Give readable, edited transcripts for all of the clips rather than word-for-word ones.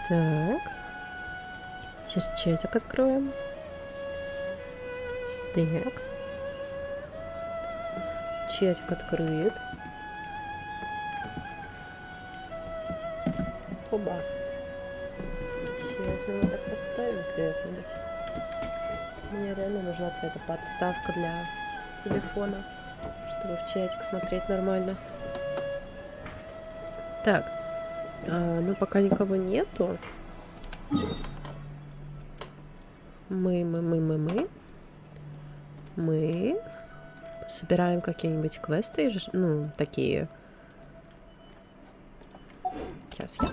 Так. Сейчас чатик откроем. Так. Чатик открыт. Оба. Сейчас мы его так поставим как-нибудь. Мне реально нужна какая-то подставка для телефона, чтобы в чатик смотреть нормально. Так. Ну, пока никого нету. Мы собираем какие-нибудь квесты, ну, такие. Сейчас я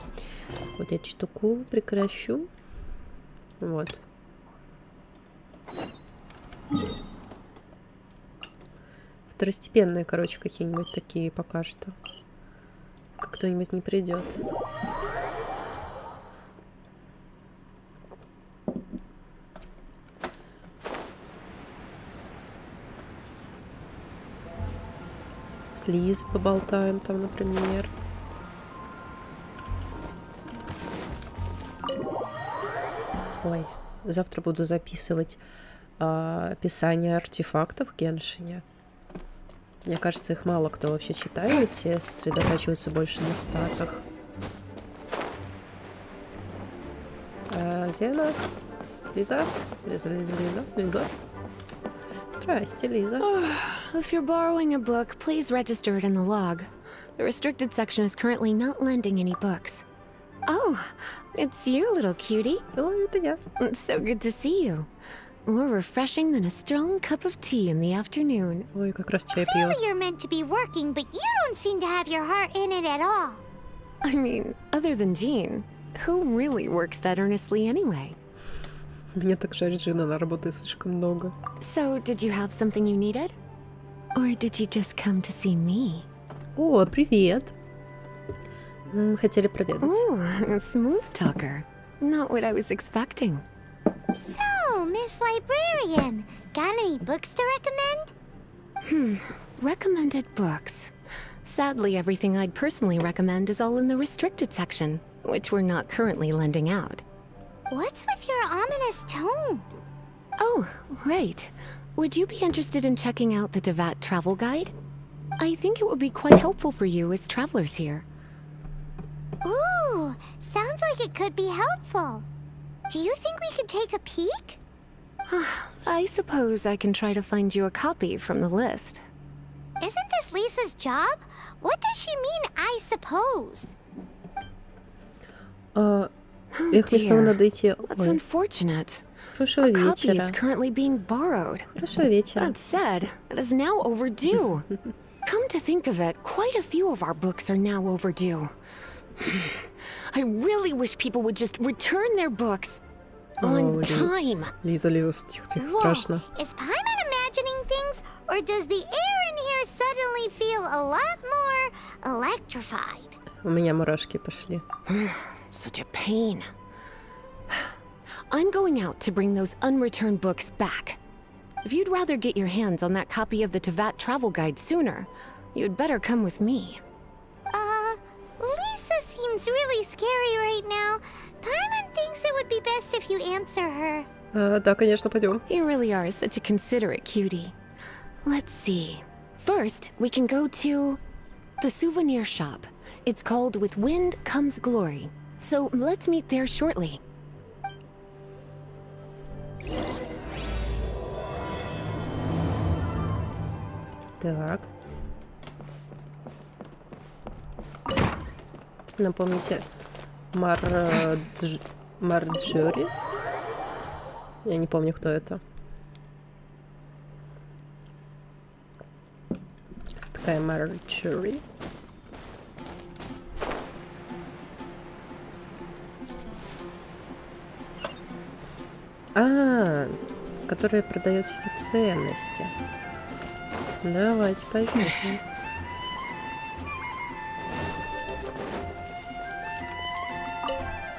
вот эту штуку прекращу. Вот. Второстепенные, короче, какие-нибудь такие пока что. Как кто-нибудь не придет. С Лизой поболтаем там, например. Ой, завтра буду записывать описание артефактов в Геншине. Мне кажется, их мало кто вообще читает, все сосредотачиваются больше на статах. Где она? Лиза? Лиза? Здрасте, Лиза. If you're borrowing a book, please register it in the log. The restricted section is currently not lending any books. Oh, it's you, little cutie. Ой, это я. It's so good to see you. More refreshing than a strong cup of tea in the afternoon. Ой, как раз чай пью. Clearly you're meant to be working, but you don't seem to have your heart in it at all. I mean, other than Jean, who really works that earnestly anyway? Мне так жаль, Джин, она работает слишком много. So, did you have something you needed? Or did you just come to see me? О, привет. Хотели проведать. Ooh, smooth talker. Not what I was expecting. So, Miss Librarian, got any books to recommend? Recommended books. Sadly, everything I'd personally recommend is all in the restricted section, which we're not currently lending out. What's with your ominous tone? Oh, right. Would you be interested in checking out the Devat travel guide? I think it would be quite helpful for you as travelers here. Ooh, sounds like it could be helpful. Do you think we could take a peek? I suppose I can try to find you a copy from the list. Isn't this Lisa's job? What does she mean, I suppose? Эх, мне снова надо идти. That's Ой, unfortunate. хорошего A copy вечера. is currently being borrowed. Хорошего вечера. That said, it is now overdue. Come to think of it, quite a few of our books are now overdue. I really wish people would just return their books on time. Лиза, тихо, Whoa, страшно. is Paimon imagining things, or does the air in here suddenly feel a lot more electrified? У меня мурашки пошли. Such a pain. I'm going out to bring those unreturned books back. If you'd rather get your hands on that copy of the Tevat travel guide sooner, you'd better come with me. Lisa seems really scary right now. Paimon thinks it would be best if you answer her. Да, конечно, пойдем. You really are such a considerate cutie. Let's see. First, we can go to the souvenir shop. It's called With Wind Comes Glory. So let's meet there shortly. Так. Напомните, Марджори? Я не помню, кто это. Такая Марджори. Которая продает себе ценности. Давайте пойдем.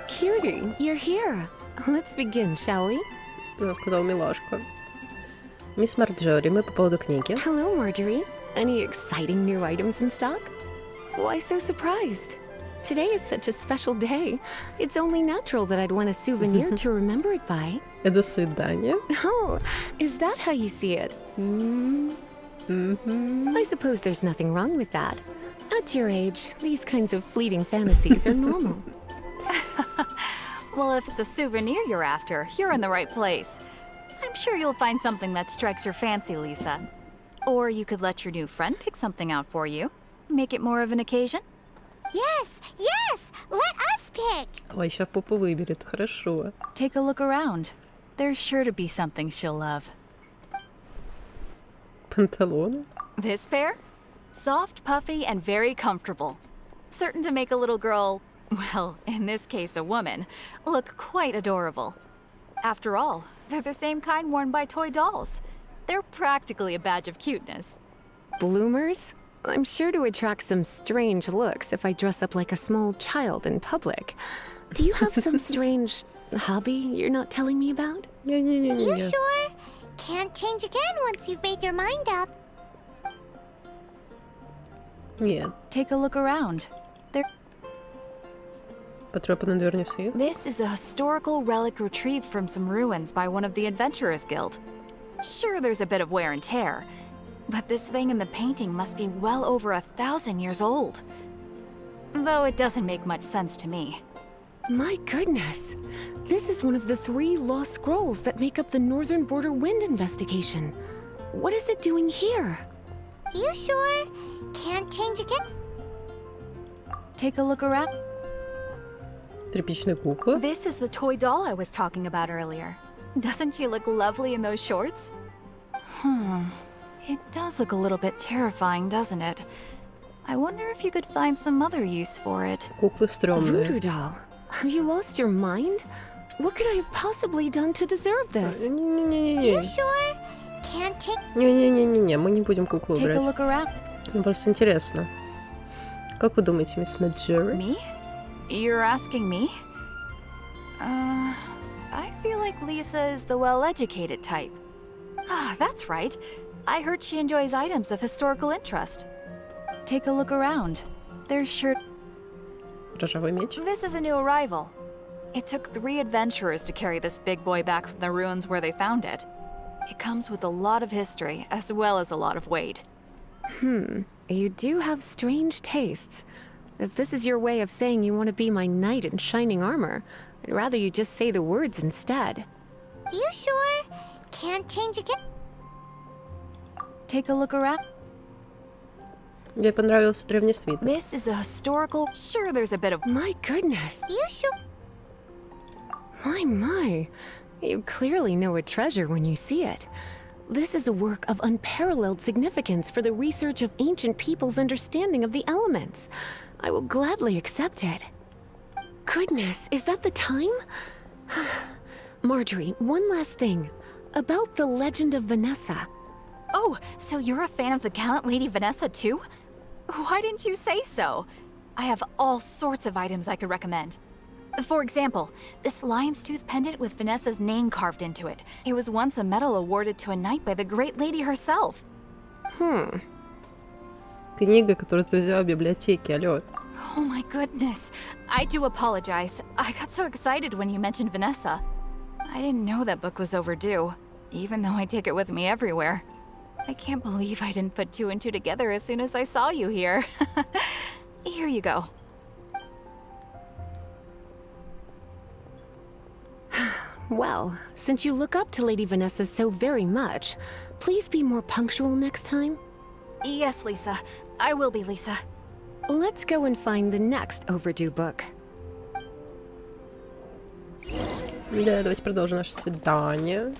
Cutie, you're here. Let's begin, shall we? Она сказала милашка. Мисс Марджори, мы по поводу книги. Hello, Marjorie. Any exciting new items in stock? Why so surprised? Today is such a special day. It's only natural that I'd want a souvenir to remember it by. До свидания. Oh, is that how you see it? I suppose there's nothing wrong with that. At your age, these kinds of fleeting fantasies are normal. Well, if it's a souvenir you're after, you're in the right place. I'm sure you'll find something that strikes your fancy, Lisa. Or you could let your new friend pick something out for you. Make it more of an occasion. Yes, yes! Let us pick! Ой, сейчас папа выберет, хорошо. Take a look around. There's sure to be something she'll love. Панталоны? This pair? Soft, puffy, and very comfortable. Certain to make a little girl, well, in this case a woman, look quite adorable. After all, they're the same kind worn by toy dolls. They're practically a badge of cuteness. Bloomers? I'm sure to attract some strange looks if I dress up like a small child in public. Do you have some strange hobby you're not telling me about? You Не-не-не-не. sure? Can't change again once you've made your mind up. Нет. Take a look around. Потрепанный дверь свет. This is a historical relic retrieved from some ruins by one of the Adventurers Guild. Sure, there's a bit of wear and tear, but this thing in the painting must be well over 1,000 years old. Though it doesn't make much sense to me. My goodness. This is one of the 3 lost scrolls that make up the Northern Border Wind investigation. What is it doing here? You sure? Can't change again? Take a look around. Тряпичная кукла. This is the toy doll I was talking about earlier. Doesn't she look lovely in those shorts? It does look a little bit terrifying, doesn't it? I wonder if you could find some other use for it. Куклы стрёмные. Voodoo doll. Have you lost your mind? What could I have possibly done to deserve this? You Не-не-не-не. sure? Can't change. Не-не-не-не, мы не будем куклу Take a брать. look around. Мне просто интересно. Как вы думаете, мисс Маджери? Me? You're asking me? I feel like Lisa is the well-educated type. Ah, that's right. I heard she enjoys items of historical interest. Take a look around. There's sure... Ржавый меч. This is a new arrival. It took 3 adventurers to carry this big boy back from the ruins where they found it. It comes with a lot of history, as well as a lot of weight. You do have strange tastes. If this is your way of saying you want to be my knight in shining armor, I'd rather you just say the words instead. You sure? Can't change again? Take a look around. Мне понравился древний свиток. This is a historical... Sure, there's a bit of... My goodness. You sure? My. You clearly know a treasure when you see it. This is a work of unparalleled significance for the research of ancient people's understanding of the elements. I will gladly accept it. Goodness, is that the time? Marjorie, one last thing. About the legend of Vanessa. Oh, so you're a fan of the gallant Lady Vanessa too? Why didn't you say so? I have all sorts of items I could recommend. For example, this lion's tooth pendant with Vanessa's name carved into it. It was once a medal awarded to a knight by the great lady herself. Книга, которую ты взяла в библиотеке, алло. Oh my goodness. I do apologize. I got so excited when you mentioned Vanessa. I didn't know that book was overdue, even though I take it with me everywhere. I can't believe I didn't put 2 and 2 together as soon as I saw you here. Here you go. Well, since you look up to Lady Vanessa so very much, please be more punctual next time. Yes, Lisa. I will be, Lisa. Let's go and find the next overdue book. Да, давайте продолжим наше свидание.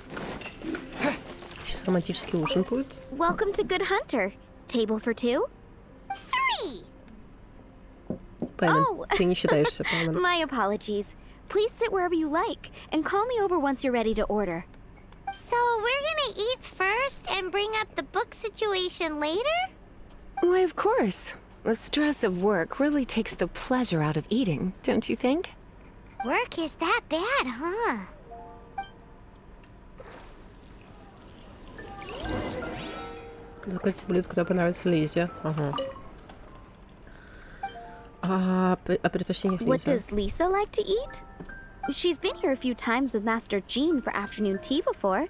Сейчас романтический ужин будет. Welcome to Good Hunter. Table for 2? 3! Пэмен, ты не считаешься Пэмен. My apologies. Please sit wherever you like, and call me over once you're ready to order. So we're gonna eat first and bring up the book situation later? Why, of course. The stress of work really takes the pleasure out of eating, don't you think? Work is that bad, huh? Закажите блюдо, которое понравится Лизе. Ага. О предпочтениях What Лизы. does Lisa like to eat? She's been here a few times with Master Jean for afternoon tea before.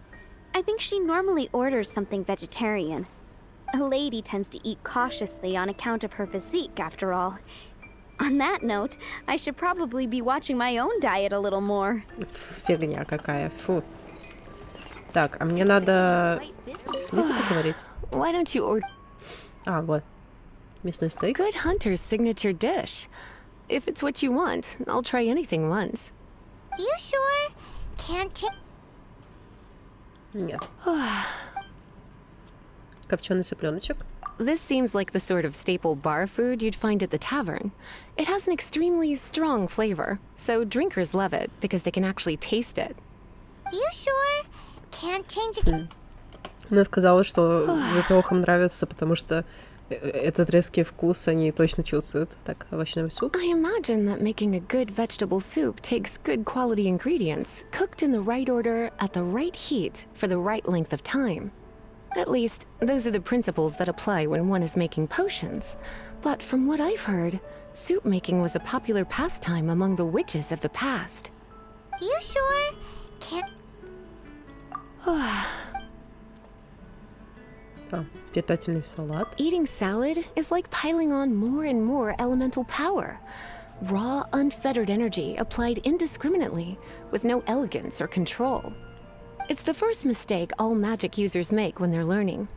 I think she normally orders something vegetarian. A lady tends to eat cautiously on account of her physique, after all. On that note, I should probably be watching my own diet a little more. Фигня какая, фу. Так, а мне надо с Лизой поговорить? Why don't you order Вот. Мясной стейк. Good Hunter's signature dish? If it's what you want, I'll try anything once. You sure? Can't change. Нет. Копченый цыпленочек. This seems like the sort of staple bar food you'd find at the tavern. It has an extremely strong flavor, so drinkers love it because they can actually taste it. You sure? Can't change it. Она сказала, что выпивохам нравится, потому что этот резкий вкус они точно чувствуют. Так, овощной суп. I imagine that making a good vegetable soup takes good quality ingredients, cooked in the right order at the right heat for the right length of time. At least, those are the principles that apply when one is making potions. But from what I've heard, soup making was a popular pastime among the witches of the past. You sure? Can't. Питательный салат. Eating salad is like piling on more and more elemental power. Raw, unfettered energy applied indiscriminately, with no elegance or control. It's the first mistake all magic users make when they're learning.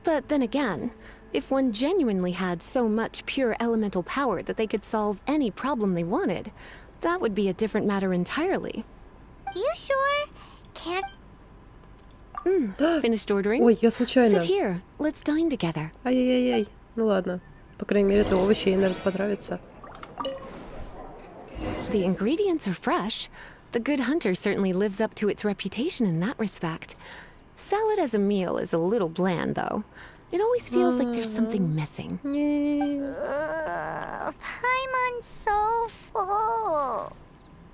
But then again, if one genuinely had so much pure elemental power that they could solve any problem they wanted, that would be a different matter entirely. You sure? Can't. Finished ordering? Ой, я случайно. Sit here. Let's dine together. Ай-яй-яй. Ну ладно. По крайней мере, это овощи ей, наверное, понравится. The ingredients are fresh. The Good Hunter certainly lives up to its reputation in that respect. Salad as a meal is a little bland, though. It always feels like there's something missing. I'm so full.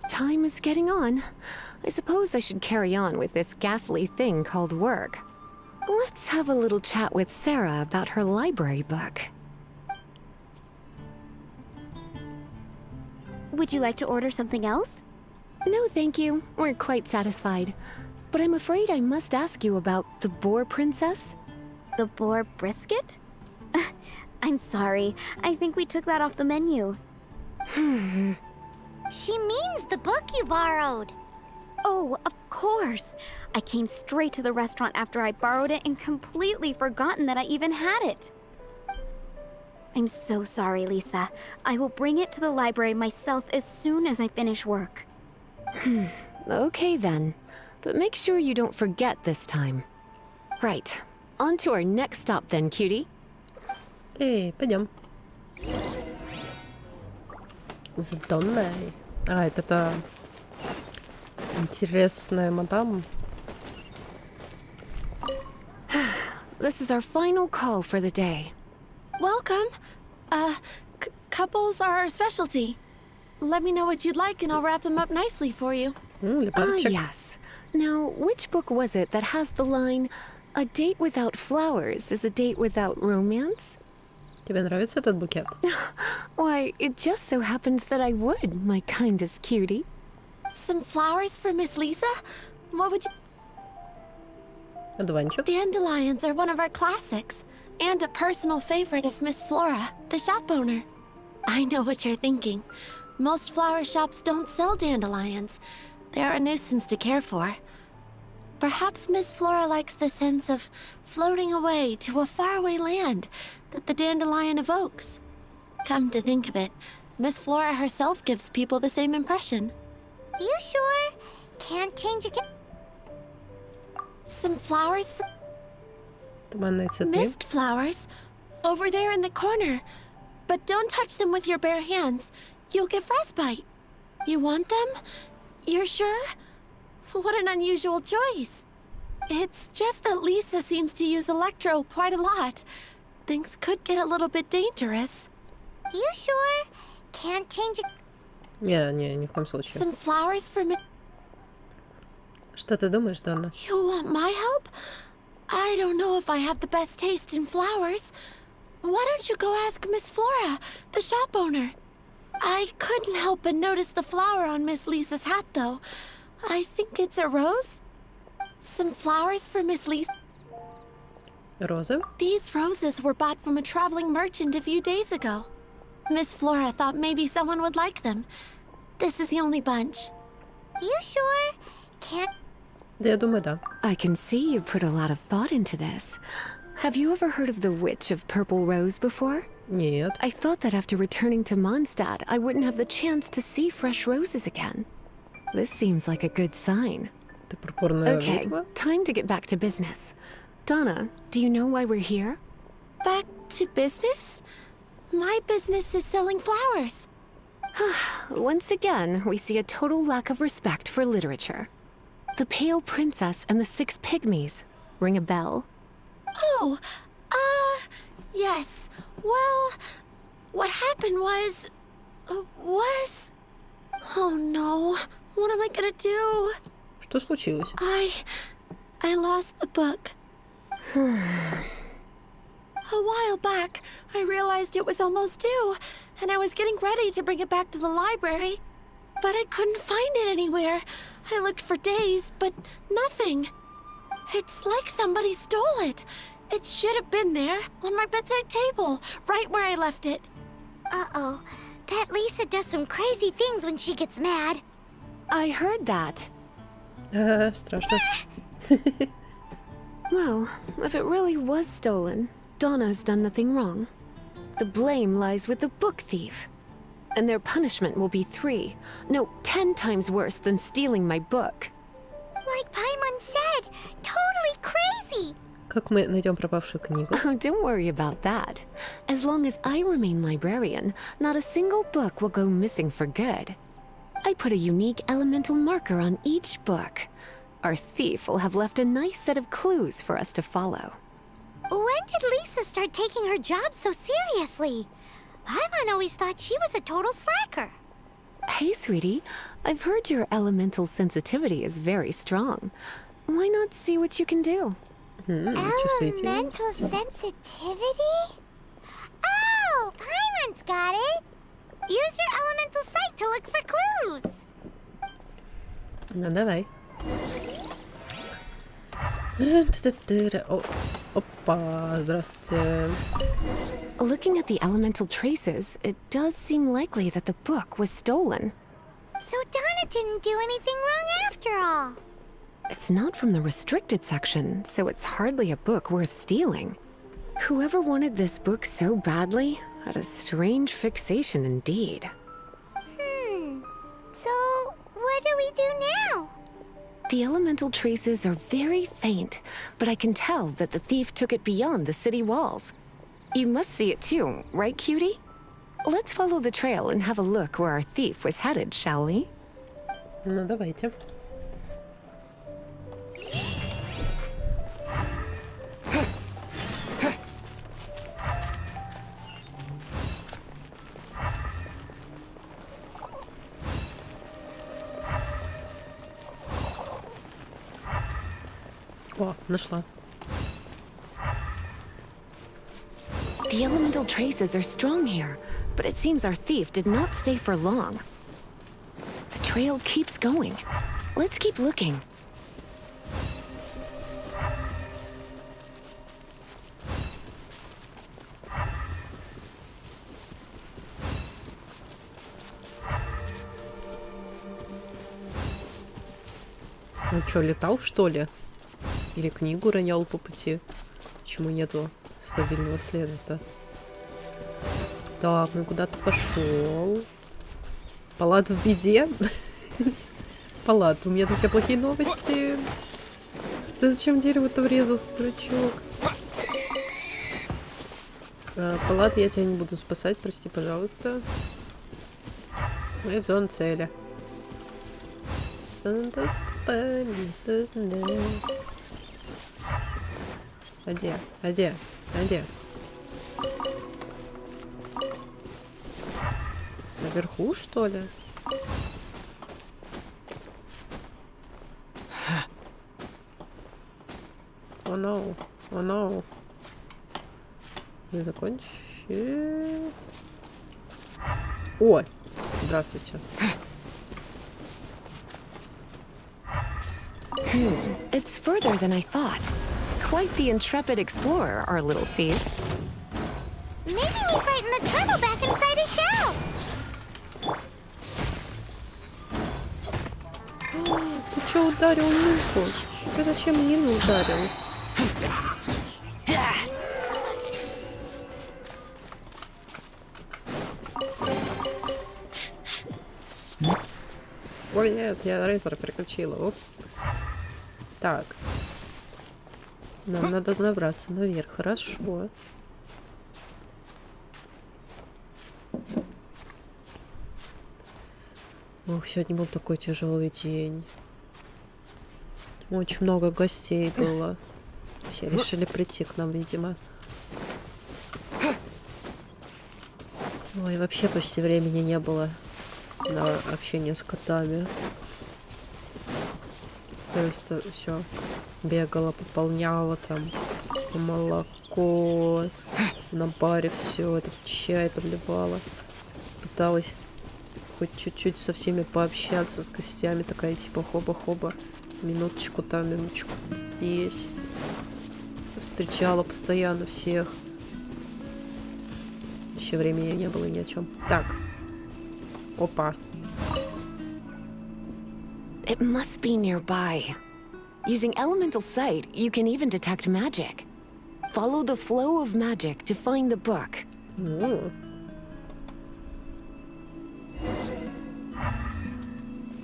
Time is getting on. I suppose I should carry on with this ghastly thing called work. Let's have a little chat with Sarah about her library book. Would you like to order something else? No, thank you. We're quite satisfied. But I'm afraid I must ask you about the Boar Princess. The boar brisket? I'm sorry. I think we took that off the menu. She means the book you borrowed. Oh, of course. I came straight to the restaurant after I borrowed it and completely forgotten that I even had it. I'm so sorry, Lisa. I will bring it to the library myself as soon as I finish work. Okay then. But make sure you don't forget this time. Right. On to our next stop then, cutie. Пойдем. С Донной. Это та интересная мадам. This is our final call for the day. Welcome. Couples are our specialty. Let me know what you'd like and I'll wrap them up nicely for you. Лепарчик. Yes. Now, which book was it that has the line, "A date without flowers is a date without romance"? Тебе нравится этот букет? Why, it just so happens that I would, my kindest cutie. Some flowers for Miss Lisa? What would you... Одуванчик. Dandelions are one of our classics. And a personal favorite of Miss Flora, the shop owner. I know what you're thinking. Most flower shops don't sell dandelions. They're a nuisance to care for. Perhaps Miss Flora likes the sense of floating away to a faraway land that the dandelion evokes. Come to think of it, Miss Flora herself gives people the same impression. You sure? Can't change again. Some flowers for Туманные цветы. mist flowers over there in the corner. But don't touch them with your bare hands. You'll get frostbite. You want them? You're sure? What an unusual choice. It's just that Lisa seems to use Electro quite a lot. Things could get a little bit dangerous. You sure? Can't change again. Не, ни в коем случае. Some flowers for me. Что ты думаешь, Донна? You want my help? I don't know if I have the best taste in flowers. Why don't you go ask Miss Flora, the shop owner? I couldn't help but notice the flower on Miss Lisa's hat, though. I think it's a rose? Some flowers for Miss Lisa? Розы? These roses were bought from a traveling merchant a few days ago. Miss Flora thought maybe someone would like them. This is the only bunch. You sure? Can't. Да, я думаю, да. I can see you put a lot of thought into this. Have you ever heard of the Witch of Purple Rose before? Нет. I thought that after returning to Mondstadt, I wouldn't have the chance to see fresh roses again. This seems like a good sign. Ты пурпурная Okay, ведьма? time to get back to business. Donna, do you know why we're here? Back to business? My business is selling flowers. Once again, we see a total lack of respect for literature. The Pale Princess and the Six Pygmies. Ring a bell? Oh, yes. Well, what happened was... Oh no, what am I gonna do? Что случилось? I lost the book. A while back, I realized it was almost due, and I was getting ready to bring it back to the library. But I couldn't find it anywhere. I looked for days, but nothing. It's like somebody stole it. It should have been there, on my bedside table, right where I left it. Uh-oh. That Lisa does some crazy things when she gets mad. I heard that. Страшно. Well, if it really was stolen, Donna's done nothing wrong. The blame lies with the book thief. And their punishment will be 10 times worse than stealing my book. Like Paimon said, totally crazy. Как мы найдем пропавшую книгу? Oh, don't worry about that. As long as I remain librarian, not a single book will go missing for good. I put a unique elemental marker on each book. Our thief will have left a nice set of clues for us to follow. When did Lisa start taking her job so seriously? Paimon always thought she was a total slacker. Hey, sweetie, I've heard your elemental sensitivity is very strong. Why not see what you can do? Elemental sensitivity? Oh, Paimon's got it. Use your elemental sight to look for clues. Ну, давай. О, опа, здравствуйте. Looking at the elemental traces, it does seem likely that the book was stolen. So Donna didn't do anything wrong after all. It's not from the restricted section, so it's hardly a book worth stealing. Whoever wanted this book so badly had a strange fixation indeed. So what do we do now? The elemental traces are very faint, but I can tell that the thief took it beyond the city walls. You must see it too, right, cutie? Let's follow the trail and have a look where our thief was headed, shall we? Ну, давайте. О, нашла. The elemental traces are strong here, but it seems our thief did not stay for long. The trail keeps going. Let's keep looking. Он что, летал, что ли? Или книгу ронял по пути? Почему нету стабильного следа-то? Так, ну куда ты пошел? Палат в беде? Палат, у меня для тебя плохие новости. Ты зачем в дерево-то врезался, дурачок? Палат, я тебя не буду спасать, прости, пожалуйста. Мы в зоне цели. А где? А где? А где? Наверху, что ли? О, no. О, no. Не закончи. О, Здравствуйте. It's further than I thought. Quite the intrepid explorer, our little thief. Maybe we frightened the turtle back inside his shell. Ты чё ударил Нину? Ты зачем Нину ударил? Ой, нет, я рейзер переключила. Упс. Так. Нам надо набраться наверх. Хорошо. Ох, сегодня был такой тяжелый день. Очень много гостей было. Все решили прийти к нам, видимо. Ой, вообще почти времени не было на общение с котами. Просто все бегала, пополняла там молоко, на баре все, этот чай подливала. Пыталась хоть чуть-чуть со всеми пообщаться, с гостями, такая типа хоба-хоба, минуточку там, минуточку здесь. Встречала постоянно всех. Еще времени не было ни о чем. Так. Опа. It must be nearby. Using elemental sight, you can even detect magic. Follow the flow of magic to find the book. О.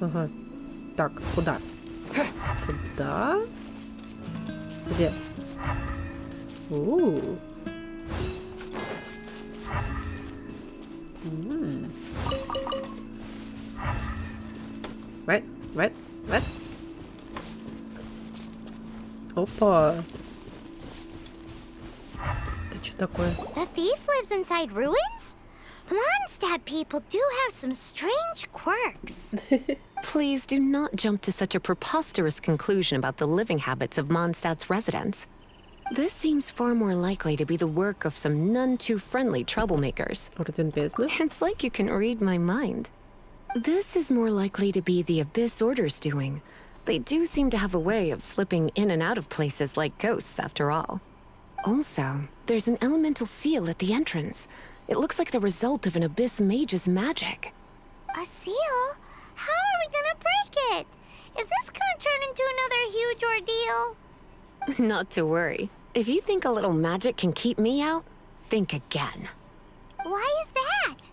Ага. Так, куда? Туда? Где? У-у-у. What? Опа. Это что такое? The thief lives inside ruins? Mondstadt people do have some strange quirks. Please do not jump to such a preposterous conclusion about the living habits of Mondstadt's residents. This seems far more likely to be the work of some none too friendly troublemakers. Орден бездны? It's like you can read my mind. This is more likely to be the Abyss Order's doing. They do seem to have a way of slipping in and out of places like ghosts, after all. Also, there's an elemental seal at the entrance. It looks like the result of an Abyss mage's magic. A seal? How are we gonna break it? Is this gonna turn into another huge ordeal? Not to worry. If you think a little magic can keep me out, think again. Why is that?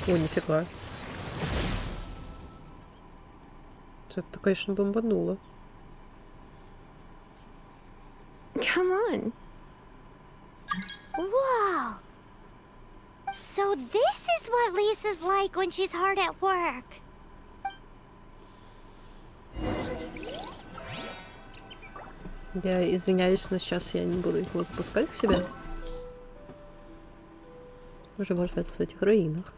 О, нифига. Это, конечно, бомбануло. Come on. Whoa! So this is what Lisa's like when she's hard at work. Я извиняюсь, но сейчас я не буду его запускать к себе. Уже может это в этих руинах.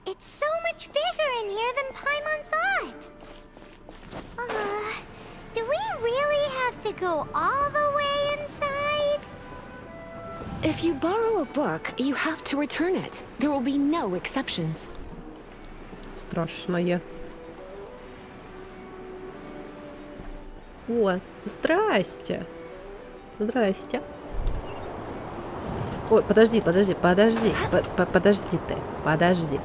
It's so much bigger in here than Paimon thought. Do we really have to go all the way inside? If you borrow a book, you have to return it. There will be no exceptions. Страшное. О, здрасте. Здрасте. Ой, подожди. Подожди ты. Подожди.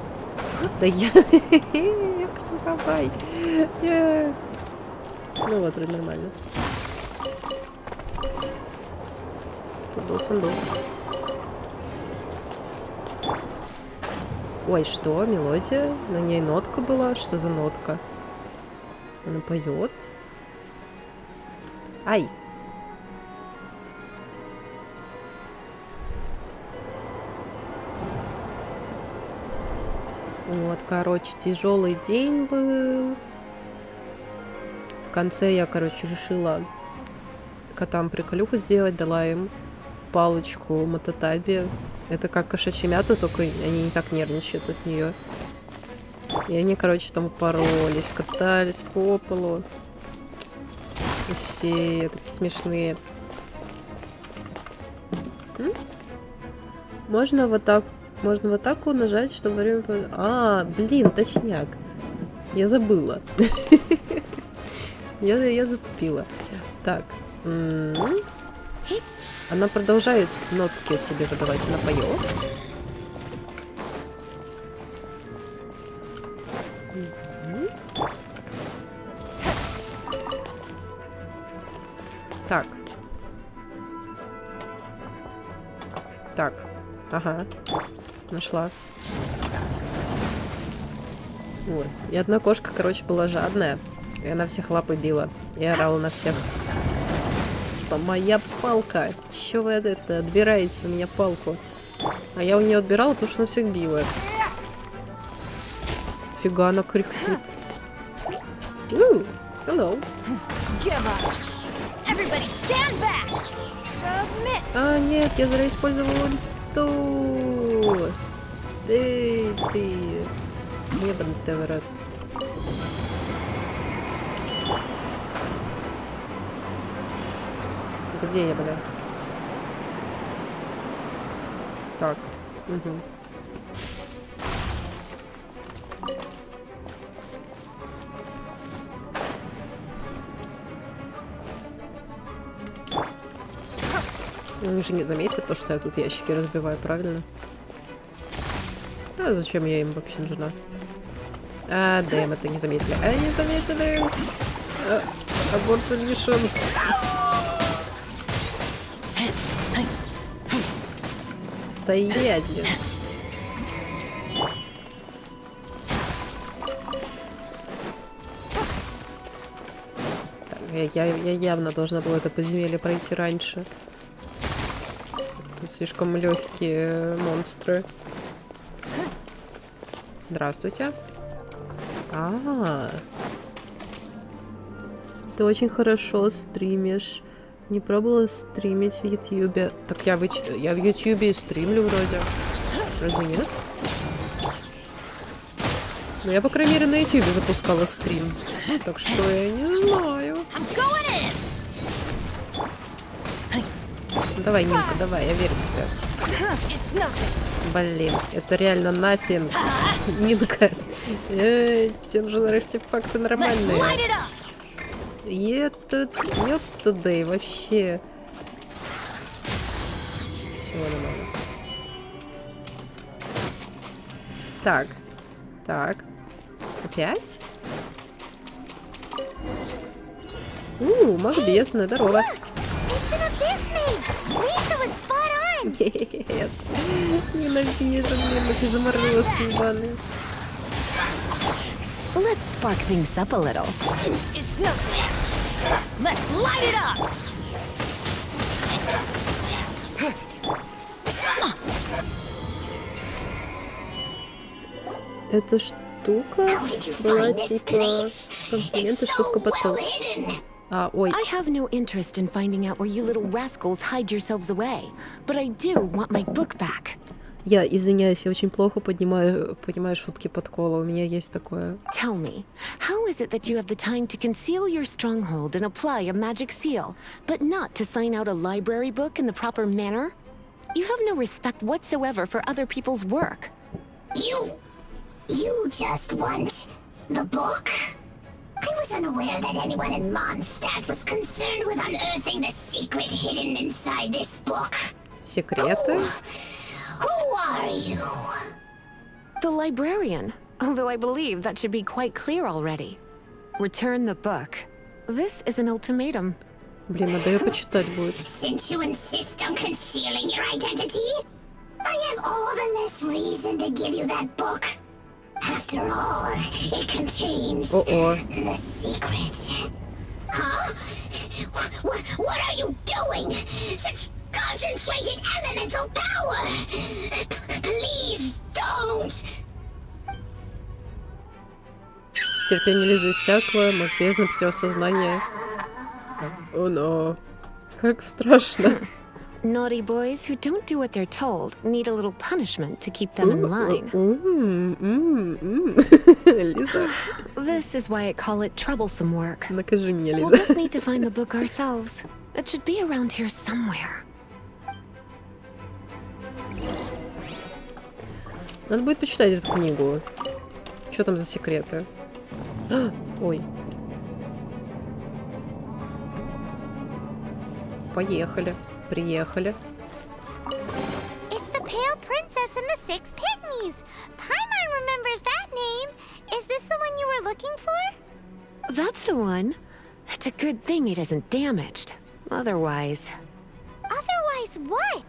Да я... Давай. Ну вот, вроде нормально. Тут был сундук. Ой, что? Мелодия? На ней нотка была? Что за нотка? Она поет? Ай! Вот, короче, тяжелый день был. В конце я, короче, решила котам приколюху сделать, дала им палочку мототаби. Это как кошачья мята, только они не так нервничают от нее. И они, короче, там упоролись, катались по полу. Все такие смешные. Можно вот так нажать, чтобы время... А, блин, точняк. Я забыла. Я затупила. Так. Она продолжает нотки себе выдавать, она поет. Так. Так. Ага. Нашла. Вот. И одна кошка, короче, была жадная. И она всех лапы била. И орала на всех. Типа, моя палка. Чё вы это отбираете у меня палку? А я у нее отбирала, потому что она всех била. Фига, она кряхтит. Hello. А, нет, я зря использовала ульту. Эй, ты. Ебаный в рот. Где я, бля? Так. Угу. Они же не заметят то, что я тут ящики разбиваю, правильно? А зачем я им вообще нужна? А, дэм, это не заметили. А, не заметили! Аборт решен. Стоять! Так, я явно должна была это подземелье пройти раньше. Тут слишком легкие монстры. Здравствуйте. Ты очень хорошо стримишь. Не пробовала стримить в Ютьюбе? Так я в Ютьюбе и стримлю вроде. Разве нет? Ну я, по крайней мере, на Ютьюбе запускала стрим. Так что я не знаю. Давай, Нинка, давай, я верю в тебя. Блин, это реально нафиг. Нинка. Те нужны артефакты нормальные. Нет туда и вообще. Всего нормально. Так. Так. Опять? Маг бездны, здорово. Нет. Ненавижу, блин, эти заморозки ебаные. Let's spark things up a little. It's nothing. Let's light it up. Эта штука была типа комплименты, штука потом. Ой. I have no interest in finding out where you little rascals hide yourselves away, but I do want my book back. Я извиняюсь, я очень плохо понимаю шутки подкола. У меня есть такое. Tell me, how is it that you have the time to conceal your stronghold and apply a magic seal, but not to sign out a library book in the proper manner? You have no respect whatsoever for other people's work. You just want the book? I was unaware that anyone in Mondstadt was concerned with unearthing the secret hidden inside this book. Секреты? Who are you? The librarian, although I believe that should be quite clear already. Return the book. This is an ultimatum. Блин, надо ее почитать будет. Since you insist on concealing your identity, I have all the less reason to give you that book. After all, it contains the secret. Huh? What are you doing? Such concentrated elemental power! Please don't! Терпение Лизы иссякло, маг бездны потерял сознание. О, но. Как страшно. Naughty boys who don't do what they're told need a little punishment to keep them in line. Лиза, This is why I call it troublesome work. накажи меня, We'll Лиза. just need to find the book ourselves. It should be around here somewhere. Надо будет почитать эту книгу. Что там за секреты? Ой. Поехали. Приехали. It's the Pale Princess and the Six Pygmies. Paimon remembers that name. Is this the one you were looking for? That's the one. It's a good thing it isn't damaged. Otherwise... Otherwise what?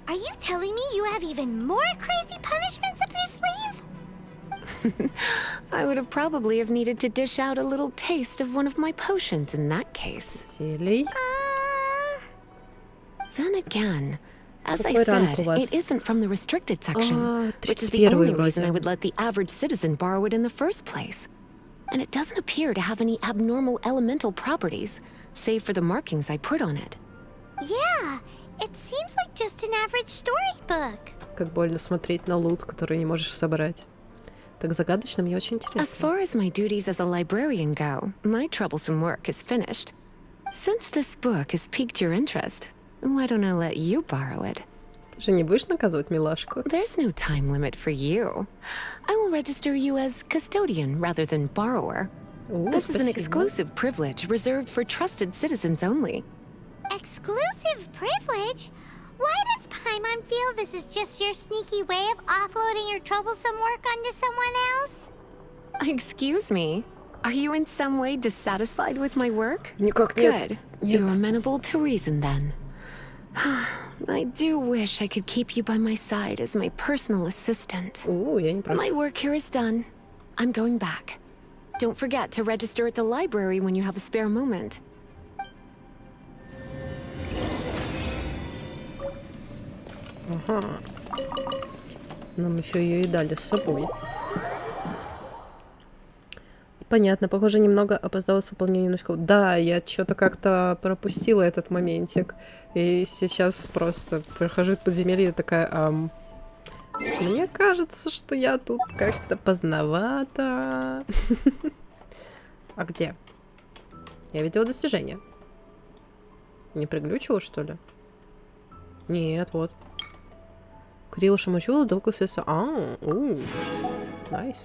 Are you telling me you have even more crazy punishments up your sleeve? I would have probably have needed to dish out a little taste of one of my potions in that case. Селей. Then again, as I Какой ранг said, у вас? it isn't from the restricted section, which is the 31 only вроде. reason I would let the average citizen borrow it in the first place. And it doesn't appear to have any abnormal elemental properties, save for the markings I put on it. Yeah, it seems like just an average storybook. Как больно смотреть на лут, который не можешь собрать. Так загадочно, мне очень As интересно. far as my duties as a librarian go, my troublesome work is finished. Since this book has piqued your interest, why don't I let you borrow it? Ты же не будешь наказывать милашку? There's no time limit for you. I will register you as custodian rather than borrower. This is an Спасибо. exclusive privilege reserved for trusted citizens only. Exclusive privilege? Why does Paimon feel this is just your sneaky way of offloading your troublesome work onto someone else? Excuse me? Are you in some way dissatisfied with my work? Никак нет. Good. Нет. You're amenable to reason then. I do wish I could keep you by my side as my personal assistant. Я не против. My work here is done. I'm going back. Don't forget to register at the library when you have a spare moment. Ага. Нам еще ее и дали с собой. Понятно, похоже, немного опоздала с выполнением ночлега. Да, я что-то как-то пропустила этот моментик. И сейчас просто прохожу это подземелье и такая... Мне кажется, что я тут как-то поздновато. А где? Я видела достижение. Не приглючило, что ли? Нет, вот. Крила Шамачула, долго свеса. Найс.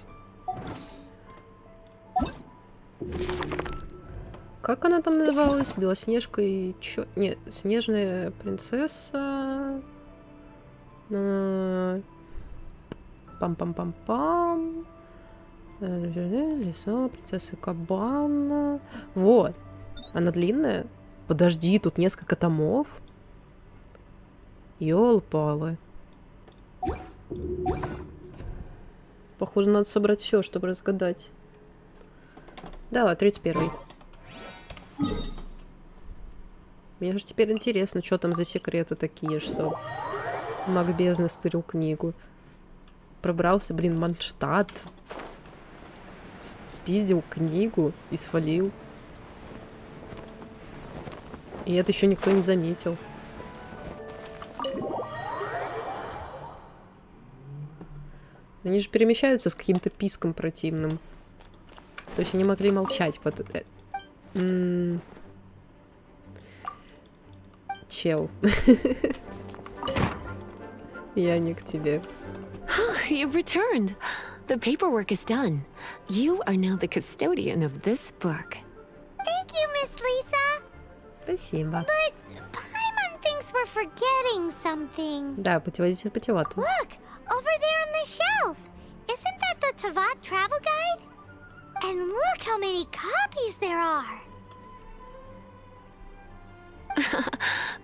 Как она там называлась? Белоснежка и чё? Нет, Снежная принцесса. Пам-пам-пам-пам. Лесо, принцесса Кабана. Вот. Она длинная. Подожди, тут несколько томов. Ёлы-палы. Похоже, надо собрать все, чтобы разгадать. Да, 31-й. Мне же теперь интересно, что там за секреты такие, что маг бездны стырил книгу. Пробрался, блин, Манштадт. Спиздил книгу и свалил. И это еще никто не заметил. Они же перемещаются с каким-то писком противным. То есть они могли молчать. Чел. Я не к тебе. You've returned. The paperwork is done. You are now the custodian of this book. Thank you, Miss Lisa. Спасибо. But Paimon thinks we're forgetting something. Да, путеводитель по Тивату. Look, over there on the shelf. Isn't that the Tavat travel guide? And look how many copies there are.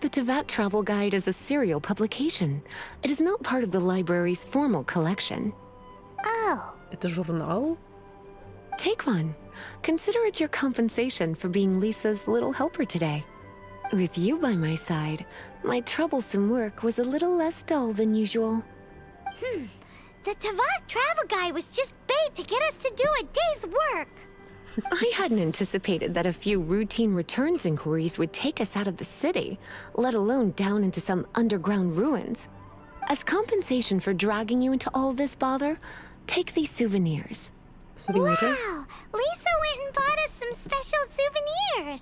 The Tavat Travel Guide is a serial publication. It is not part of the library's formal collection. Oh, Это журнал? Take one. Consider it your compensation for being Lisa's little helper today. With you by my side, my troublesome work was a little less dull than usual. the Tavat travel guide was just bait to get us to do a day's work. I hadn't anticipated that a few routine returns inquiries would take us out of the city, let alone down into some underground ruins. As compensation for dragging you into all this bother, take these souvenirs. Сувениры? Wow, Lisa went and bought us some special souvenirs.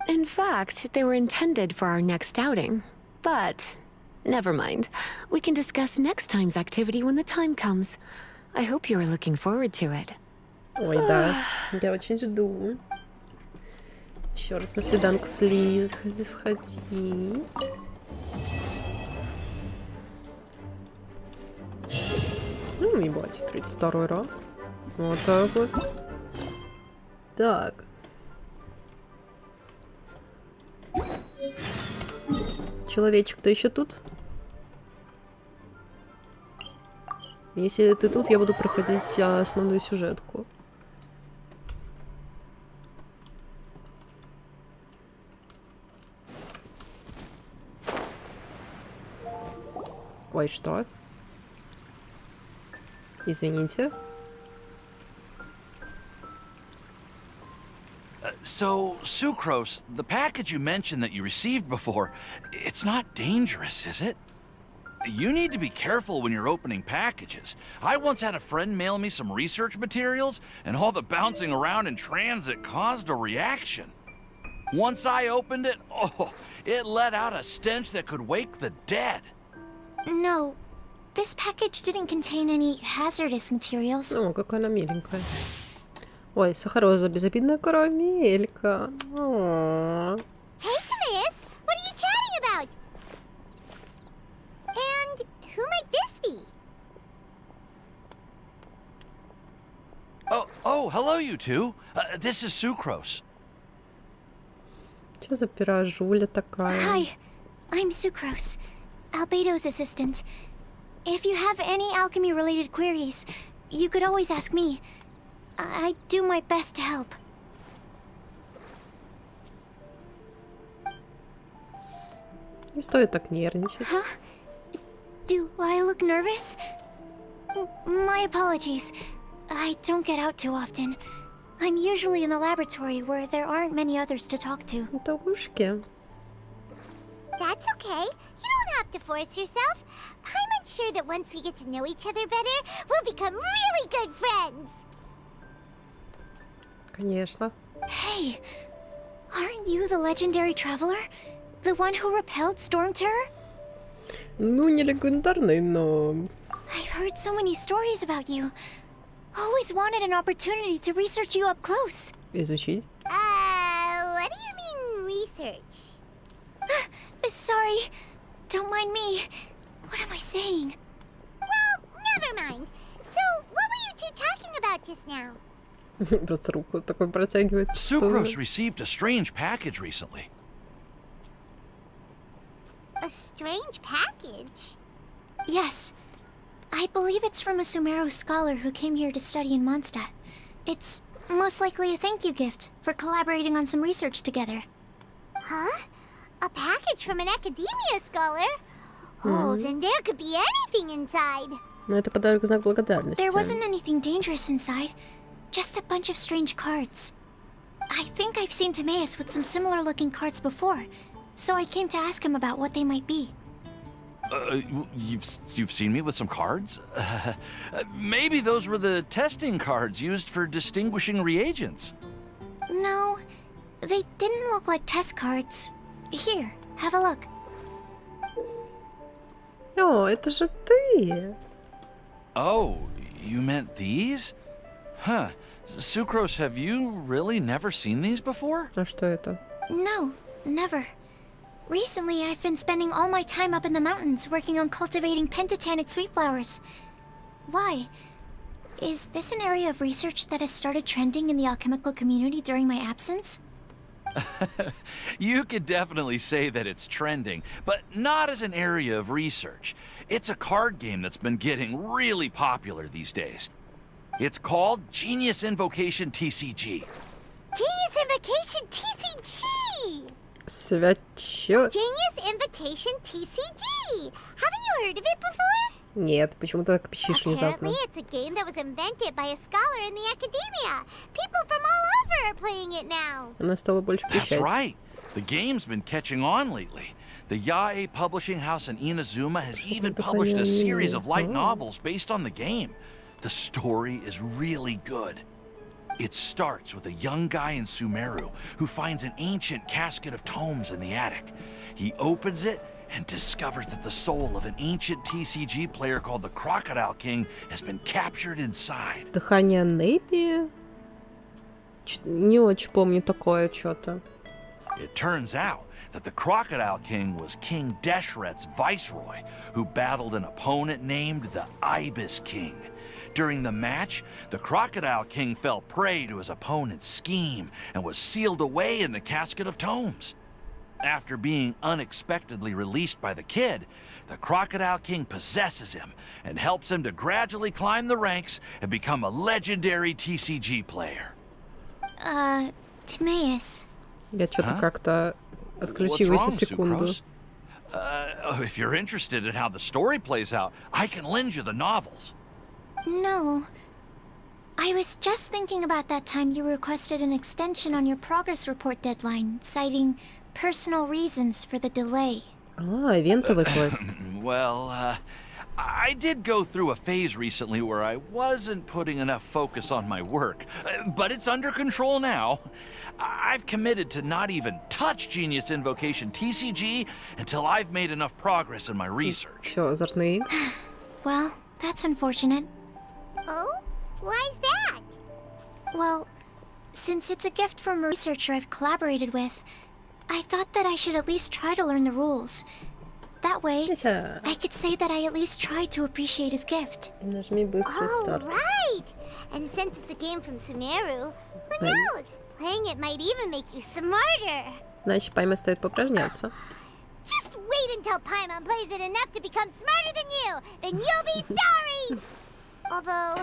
In fact, they were intended for our next outing. But never mind. We can discuss next time's activity when the time comes. I hope you are looking forward to it. Ой, да. Я очень жду. Еще раз на свиданку с Лиз сходить. Ну, ебать, 32-й ранг. Вот так вот. Так. Человечек, ты еще тут? Если ты тут, я буду проходить основную сюжетку. Ой, что? Извините. So, Sucrose, the package you mentioned that you received before, it's not dangerous, is it? You need to be careful when you're opening packages. I once had a friend mail me some research materials, and all the bouncing around in transit caused a reaction. Once I opened it, oh, it let out a stench that could wake the dead. No, this package didn't contain any hazardous materials. О, какая она миленькая. Ой, сахароза, безобидная карамелька. О. Hey, Timaeus, what are you chatting about? And who might this be? Oh, hello, you two. This is Sucrose. Что за пирожуля такая? Hi, I'm Sucrose, Albedo's assistant. If you have any alchemy-related queries, you could always ask me. I do my best to help. Не стоит так нервничать. Huh? Do I look nervous? My apologies. I don't get out too often. I'm usually in the laboratory where there aren't many others to talk to. Это ушки. That's okay. You don't have to force yourself. I'm sure that once we get to know each other better, we'll become really good friends. Конечно. Hey, aren't you the legendary traveler? The one who repelled Storm Terror? Ну, не легендарный, но... I've heard so many stories about you. Always wanted an opportunity to research you up close. Изучить. What do you mean, research? Sorry. Don't mind me. What am I saying? Well, never mind. So, what were you two talking about just now? Просто руку такой протягивает. Sucrose received a strange package recently. A strange package? Yes. I believe it's from a Sumeru scholar who came here to study in Mondstadt. It's most likely a thank you gift for collaborating on some research together. Huh? A package from an academia scholar? Oh, then there could be anything inside. Ну, это подарок в знак благодарности. There wasn't anything dangerous inside. Just a bunch of strange cards. I think I've seen Timaeus with some similar looking cards before, so I came to ask him about what they might be. You've seen me with some cards? Maybe those were the testing cards used for distinguishing reagents. No, they didn't look like test cards. Here, have a look. О, это же ты! Oh, you meant these? Huh. Sucrose, have you really never seen these before? А что это? No, never. Recently, I've been spending all my time up in the mountains working on cultivating pentatonic sweet flowers. Why? Is this an area of research that has started trending in the alchemical community during my absence? You could definitely say that it's trending, but not as an area of research. It's a card game that's been getting really popular these days. It's called Genius Invocation TCG. Genius Invocation TCG! Святчё. Genius Invocation TCG! Haven't you heard of it before? Нет, почему ты так пищишь внезапно? Apparently, it's a game that was invented by a scholar in the academia. People from all over are playing it now. Она стала больше That's пищать. right. The game's been catching on lately. The Yae publishing house in Inazuma has even published a series of light novels based on the game. The story is really good. It starts with a young guy in Sumeru who finds an ancient casket of tomes in the attic. He opens it and discovers that the soul of an ancient TCG player called the Crocodile King has been captured inside. Дыхание Нэпи? Не очень помню такое что-то. It turns out that the Crocodile King was King Deshret's viceroy, who battled an opponent named the Ibis King. During the match, the Crocodile King fell prey to his opponent's scheme and was sealed away in the casket of tomes. After being unexpectedly released by the kid, the Crocodile King possesses him and helps him to gradually climb the ranks and become a legendary TCG player. Timaeus. Я что-то А? как-то What's отключилась на wrong, секунду. Sucrose? If you're interested in how the story plays out, I can lend you the novels. No. I was just thinking about that time you requested an extension on your progress report deadline, citing personal reasons for the delay. А, ивентовый квест. Well, I did go through a phase recently where I wasn't putting enough focus on my work, but it's under control now. I've committed to not even touch Genius Invocation TCG until I've made enough progress in my research. Чё, озорные? Well, that's unfortunate. Oh? Why's that? Well, since it's a gift from a researcher I've collaborated with, I thought that I should at least try to learn the rules. That way, Хотя, I could say that I at least tried to appreciate his gift. нажми быстрый старт. right! And since it's a game from Sumeru, who knows? Playing it might even make you smarter. Значит, Пайме стоит поупражняться. Just wait until Paimon plays it enough to become smarter than you! Then you'll be sorry! Although,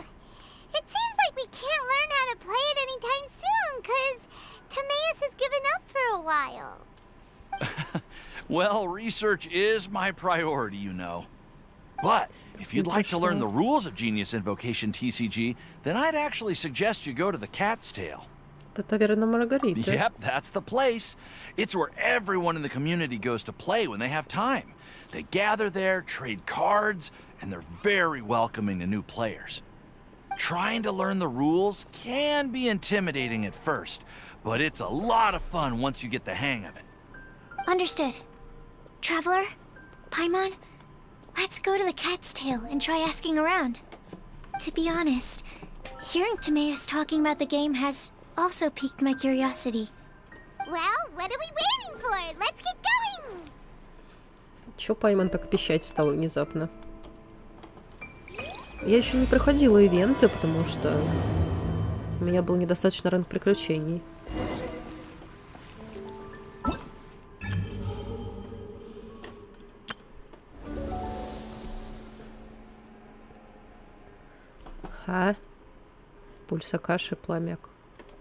it seems like we can't learn how to play it anytime soon, cause Timaeus has given up for a while. Well, research is my priority, you know. But if you'd like to learn the rules of Genius Invocation TCG, then I'd actually suggest you go to the Cat's Tail. Это таверна Маргарита. Yep, that's the place. It's where everyone in the community goes to play when they have time. They gather there, trade cards, and they're very welcoming to new players. Trying to learn the rules can be intimidating at first, but it's a lot of fun once you get the hang of it. Understood. Traveler, Paimon, let's go to the Cat's Tail and try asking around. To be honest, hearing Timaeus talking about the game has also piqued my curiosity. Well, what are we waiting for? Let's get going! Чё Пайман так пищать стал внезапно? Я еще не проходила ивенты, потому что у меня был недостаточно ранг приключений. А? Пульс Акаши, пламя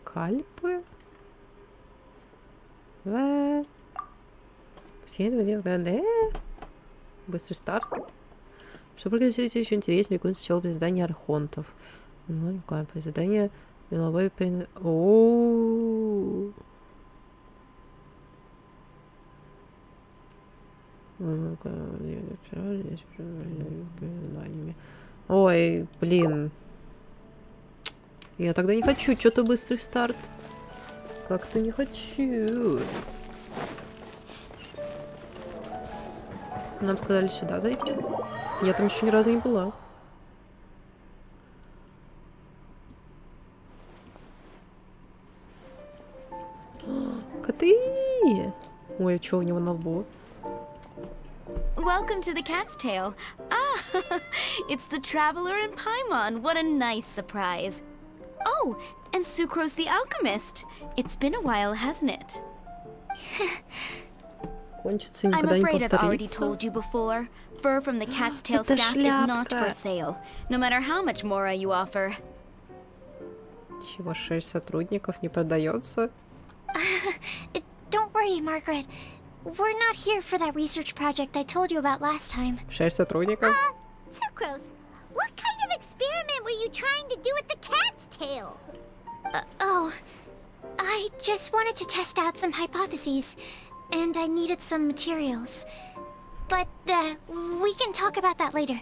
Кальпы? Быстрый старт. Что пригодится еще интереснее, какое-нибудь сначала задание архонтов. Ну, Кальпы, задание меловой перенос... Ой, блин. Я тогда не хочу, что-то быстрый старт. Как-то не хочу. Нам сказали сюда зайти. Я там еще ни разу не была. Коты! Ой, а что у него на лбу? Welcome to the Cat's Tail. Ah, it's the Traveler and Paimon. What a nice surprise. Oh, and Sucrose the Alchemist. It's been a while, hasn't it? Кончится и I'm никогда не afraid I've already повторится. told you before. Fur from the Cat's Tail Это staff is not шляпка. for sale, no matter how much Mora you offer. Чего 6 сотрудников не продается? Don't worry, Margaret. We're not here for that research project I told you about last time. 6 сотрудников? So Sucrose, what kind of experiment were you trying to do with the cat's tail? I just wanted to test out some hypotheses, and I needed some materials. But, we can talk about that later.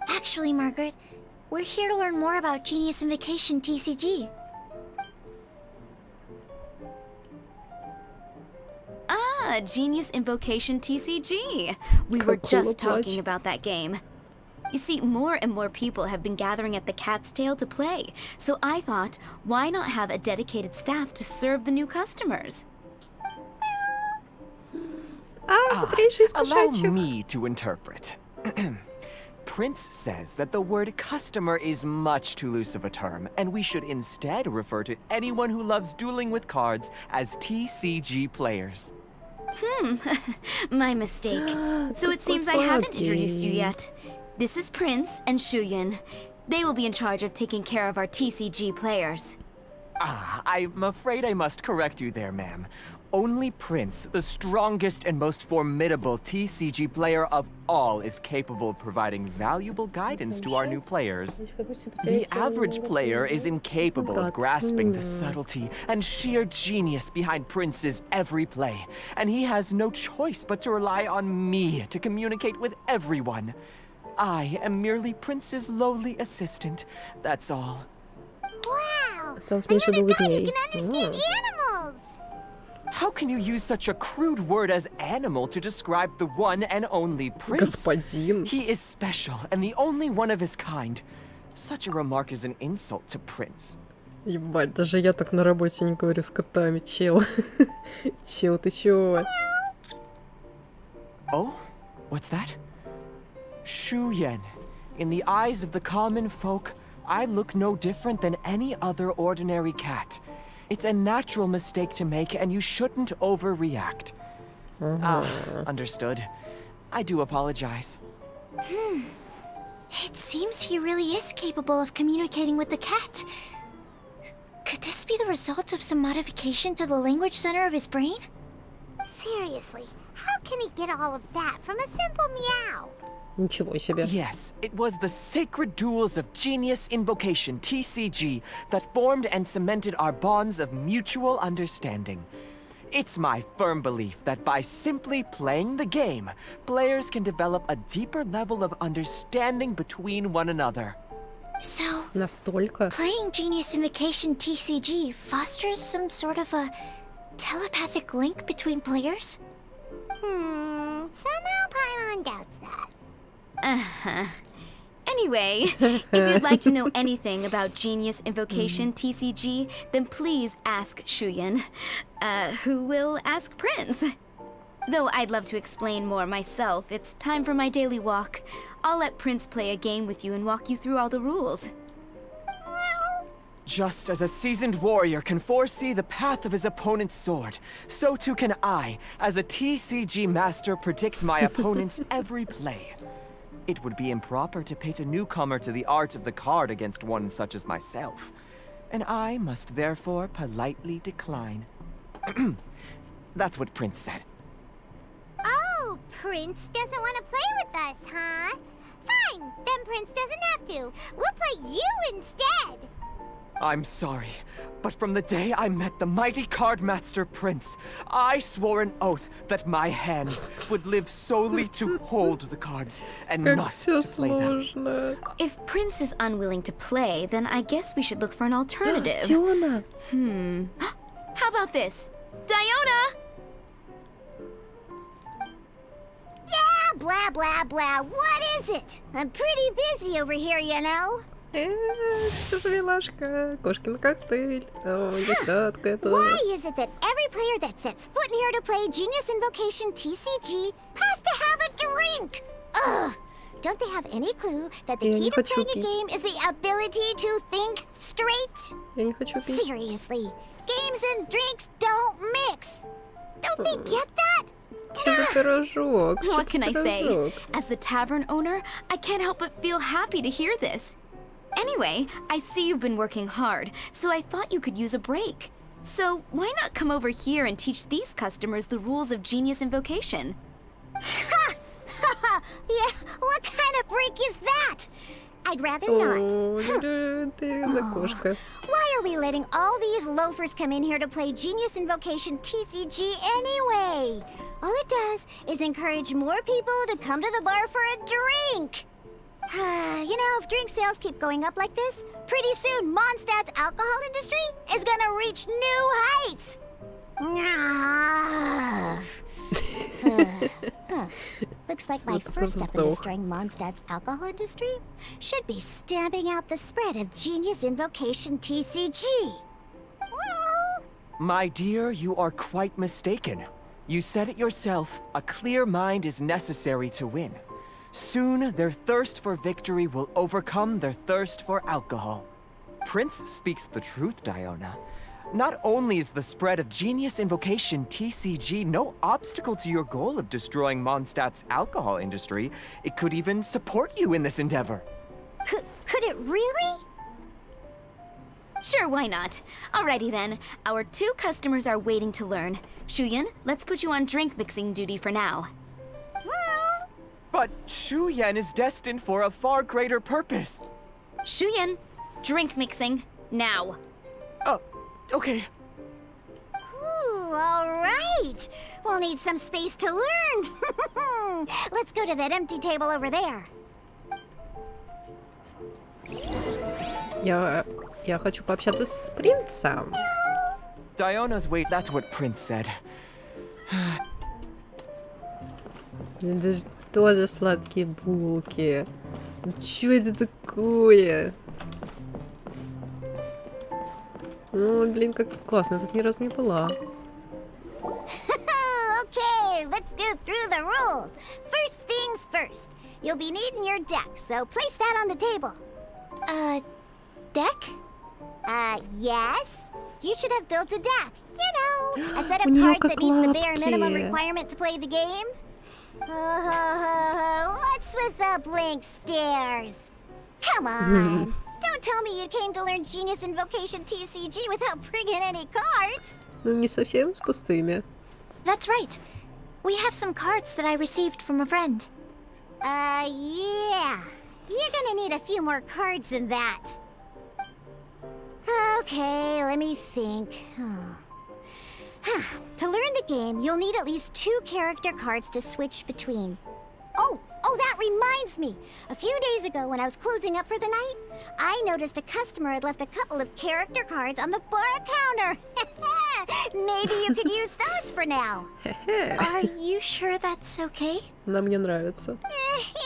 Actually, Margaret, we're here to learn more about Genius Invocation TCG. Ah, Genius Invocation TCG. We were just talking about that game. You see, more and more people have been gathering at the Cat's Tail to play, so I thought, why not have a dedicated staff to serve the new customers? Allow me to interpret. Prince says that the word customer is much too loose of a term, and we should instead refer to anyone who loves dueling with cards as TCG players. My mistake. So it seems I haven't introduced you yet. This is Prince and Shuyan. They will be in charge of taking care of our TCG players. I'm afraid I must correct you there, ma'am. Only Prince, the strongest and most formidable TCG player of all, is capable of providing valuable guidance to our new players. The average player is incapable of grasping the subtlety and sheer genius behind Prince's every play, and he has no choice but to rely on me to communicate with everyone. I am merely Prince's lowly assistant, that's all. Wow! Осталось меньше Another 2 guy who дней. can understand animals! How can you use such a crude word as animal to describe the one and only Prince? Господин. He is special and the only one of his kind. Such a remark is an insult to Prince. Ебать, даже я так на работе не говорю с котами, чел. Чел, ты чего? Oh? What's that? Shuyan. In the eyes of the common folk, I look no different than any other ordinary cat. It's a natural mistake to make, and you shouldn't overreact. Understood. I do apologize. It seems he really is capable of communicating with the cat. Could this be the result of some modification to the language center of his brain? Seriously, how can he get all of that from a simple meow? Ничего себе. Yes, it was the sacred duels of Genius Invocation, TCG, that formed and cemented our bonds of mutual understanding. It's my firm belief that by simply playing the game, players can develop a deeper level of understanding between one another. So, Настолько. playing Genius Invocation TCG fosters some sort of a telepathic link between players? Somehow Paimon doubts that. Anyway, if you'd like to know anything about Genius Invocation TCG, then please ask Shuyan, who will ask Prince. Though I'd love to explain more myself, it's time for my daily walk. I'll let Prince play a game with you and walk you through all the rules. Just as a seasoned warrior can foresee the path of his opponent's sword, so too can I, as a TCG master, predict my opponent's every play. It would be improper to pit a newcomer to the art of the card against one such as myself, and I must therefore politely decline. That's what Prince said. Oh, Prince doesn't want to play with us, huh? Fine, then Prince doesn't have to. We'll play you instead. I'm sorry, but from the day I met the mighty card master Prince, I swore an oath that my hands would live solely to hold the cards and Как not все to play them. сложно. If Prince is unwilling to play, then I guess we should look for an alternative. Диона. How about this? Diona! Yeah, blah, blah, blah. What is it? I'm pretty busy over here, you know. Что за милашка? Кошкин коктейль. О, десятка это. Why is it that every player that sets foot in here to play Genius Invocation TCG has to have a drink? Ugh! Don't they have any clue that the Я key не to хочу playing a пить. game is the ability to think straight? Я не хочу пить. Seriously, games and drinks don't mix. Don't they get that? Что за пирожок? Что What за can I say? пирожок? As the tavern owner, I can't help but feel happy to hear this. Anyway, I see you've been working hard, so I thought you could use a break. So why not come over here and teach these customers the rules of Genius Invocation? Ha! Ha ha! what kind of break is that? I'd rather not. О, ты за кошка. Why are we letting all these loafers come in here to play Genius Invocation TCG anyway? All it does is encourage more people to come to the bar for a drink. You know, if drink sales keep going up like this, pretty soon Mondstadt's alcohol industry is gonna reach new heights. Looks like my first step in destroying Mondstadt's alcohol industry should be stamping out the spread of Genius Invocation TCG. My dear, you are quite mistaken. You said it yourself, a clear mind is necessary to win. Soon, their thirst for victory will overcome their thirst for alcohol. Prince speaks the truth, Diona. Not only is the spread of Genius Invocation TCG no obstacle to your goal of destroying Mondstadt's alcohol industry, it could even support you in this endeavor. Could it really? Sure, why not? Alrighty then. Our 2 customers are waiting to learn. Shuyan, let's put you on drink mixing duty for now. But Shu Yan is destined for a far greater purpose. Shuyan, drink mixing, now. Okay. Ooh, all right. We'll need some space to learn. Let's go to that empty table over there. Я хочу пообщаться с принцем. Diona's wait, that's what Prince said. Это что за сладкие булки? Чё это такое? Ну, блин, как тут классно, я тут ни разу не была. Okay, let's go through the rules. First things first. You'll be needing your deck, so place that on the table. Deck? Yes. You should have built a deck. You know, a set У of неё cards that как meets the bare minimum лапки. requirement to play the game. What's with the blank stares? Come on. Don't tell me you came to learn Genius Invocation TCG without bringing any cards. Ну, не совсем с пустыми. That's right. We have some cards that I received from a friend. Yeah. You're gonna need a few more cards than that. Okay, let me think. To learn the game, you'll need at least 2 character cards to switch between. Oh, that reminds me. A few days ago, when I was closing up for the night, I noticed a customer had left a couple of character cards on the bar counter. Maybe you could use those for now. Are you sure that's okay? Она мне нравится.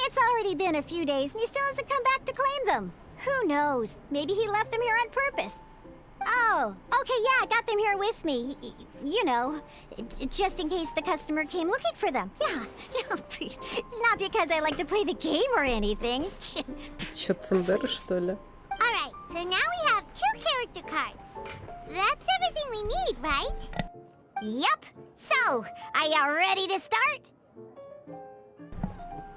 It's already been a few days, and he still hasn't come back to claim them. Who knows? Maybe he left them here on purpose. Oh, okay, yeah, I got them here with me. You know, just in case the customer came looking for them. Yeah, not because I like to play the game or anything. Чё, цундер, что ли? Alright, so now we have 2 character cards. That's everything we need, right? Yep. So, are you ready to start?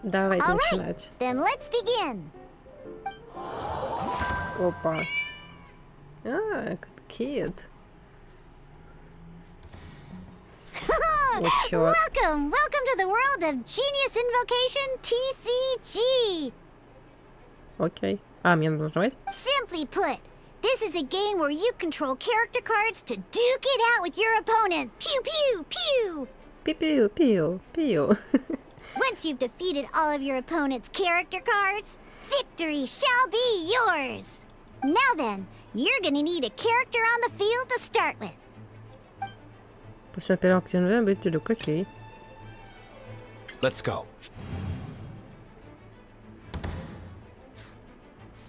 Давайте Alright, начинать. then let's begin. Опа. Как кит. О, чёрт. Welcome to the world of Genius Invocation TCG. Окей. А, мне нужно нажимать? Simply put, this is a game where you control character cards to duke it out with your opponent. Pew pew pew. Пиу, пиу, пиу. Once you've defeated all of your opponent's character cards, victory shall be yours. Now then, you're gonna need a character on the field to start with. После первого активного будет люк, окей. Let's go.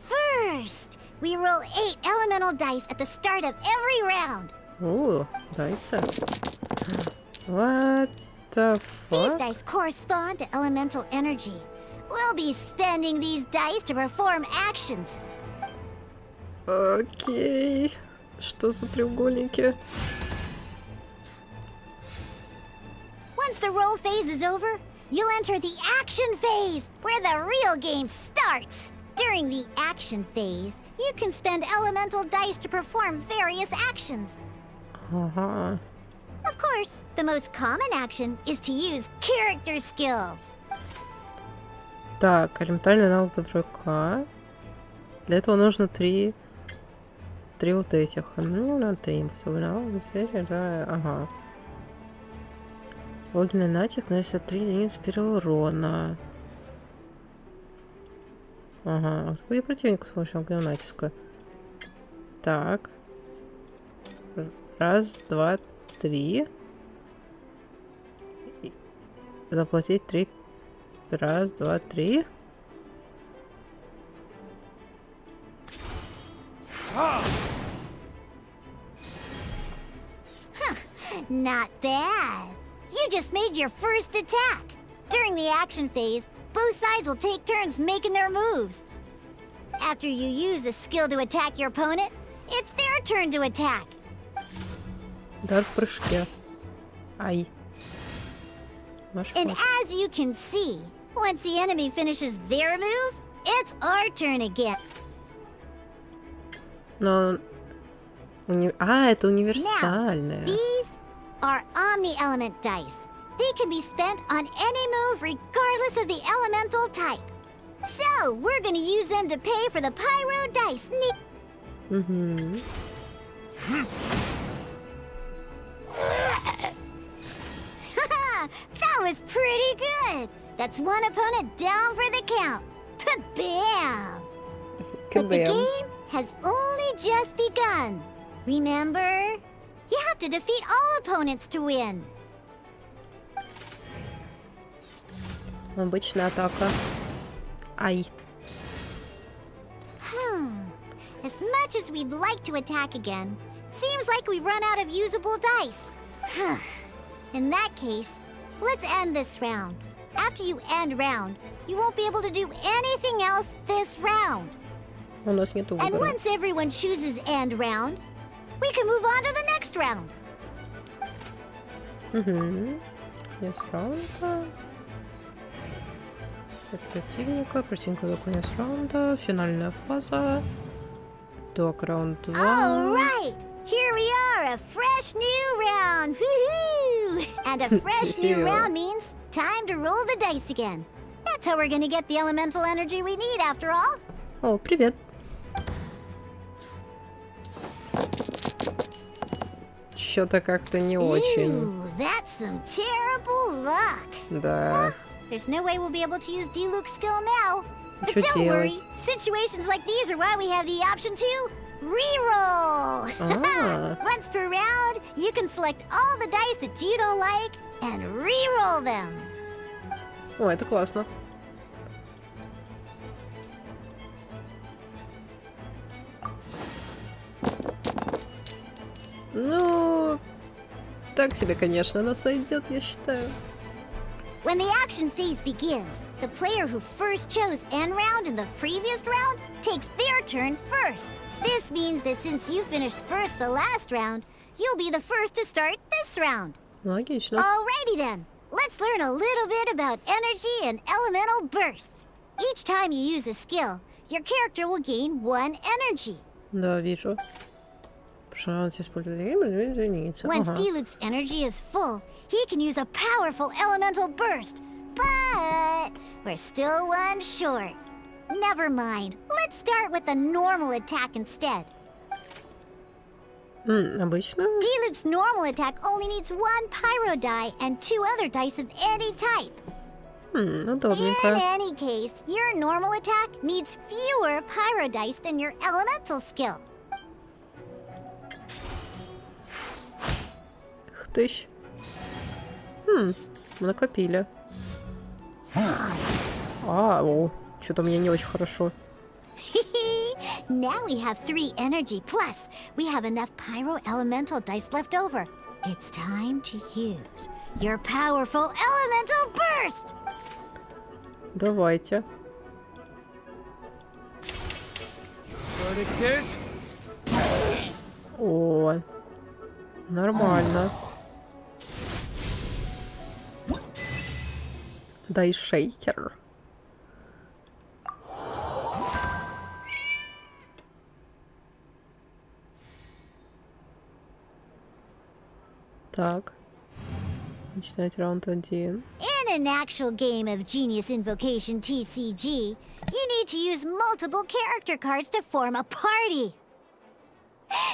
First, we roll 8 elemental dice at the start of every round. О, дайся. What the These fuck? dice correspond to elemental energy. We'll be spending these dice to perform actions. Окей. Что за треугольники? Once the roll phase is over, you'll enter the action phase, where the real game starts. During the action phase, you can spend elemental dice to perform various actions. Ага. Of course, the most common action is to use character skills. Так, элементарный навык доброка. Для этого нужно три вот этих. Ну, на 3. Да, ага. Огненный натиск наносит 3 единицы первого урона. Ага. Какой противник с помощью огненного натиска? Так. 1, 2, 3. Заплатить 3. 1, 2, 3. Not bad. You just made your first attack. During the action phase, both sides will take turns making their moves. After you use a skill to attack your opponent, it's their turn to attack. Удар в прыжке. Ай. And as you can see, once the enemy finishes their move, it's our turn again. Но... это универсальное. These are omni-element dice. They can be spent on any move regardless of the elemental type. So, we're gonna use them to pay for the pyro dice. Mm-hmm. That was pretty good. That's one opponent down for the count. Bam! But the game has only just begun. Remember? You have to defeat all opponents to win. Обычная атака. Ай. As much as we'd like to attack again, seems like we've run out of usable dice. In that case, let's end this round. After you end round, you won't be able to do anything else this round. У нас нету And выбора. once everyone chooses end round, we can move on to the next round. Угу. Конец раунда. Противника. Противника до конец раунда. Финальная фаза. Так, раунд 2. All right, here we are, a fresh new round. Woohoo! And a fresh new round means time to roll the dice again. That's how we're gonna get the elemental energy we need, after all. О, привет. Что-то как-то не очень. Ooh, that's some terrible luck. Да. There's no way we'll be able to use D-Luke's skill now. But Что don't worry, делать? situations like these are why we have the option to reroll. А. Once per round, you can select all the dice that you don't like and reroll them. О, это классно. Ну, так себе, конечно, она сойдет, я считаю. When the action phase begins, the player who first chose end round in the previous round takes their turn first. This means that since you finished first the last round, you'll be the first to start this round. Логично. Alrighty then, let's learn a little bit about energy and elemental bursts. Each time you use a skill, your character will gain 1 energy. Да, вижу. Шанс использовать единицы. Once Ага. D-Luke's energy is full, he can use a powerful elemental burst. But we're still one short. Never mind. Let's start with the normal attack instead. Обычно. D-Luke's normal attack only needs 1 pyro die and 2 other dice of any type. In Удобненько. any case, your normal attack needs fewer pyro dice than your elemental skill. Тыщ. Накопили. Что-то мне не очень хорошо. Now we have 3 energy, plus we have enough pyro elemental dice left over. It's time to use your powerful elemental burst! Давайте. О, нормально. Дай шейкер. Так. Начинать раунд 1. In In an actual game of Genius Invocation TCG, you need to use multiple character cards to form a party.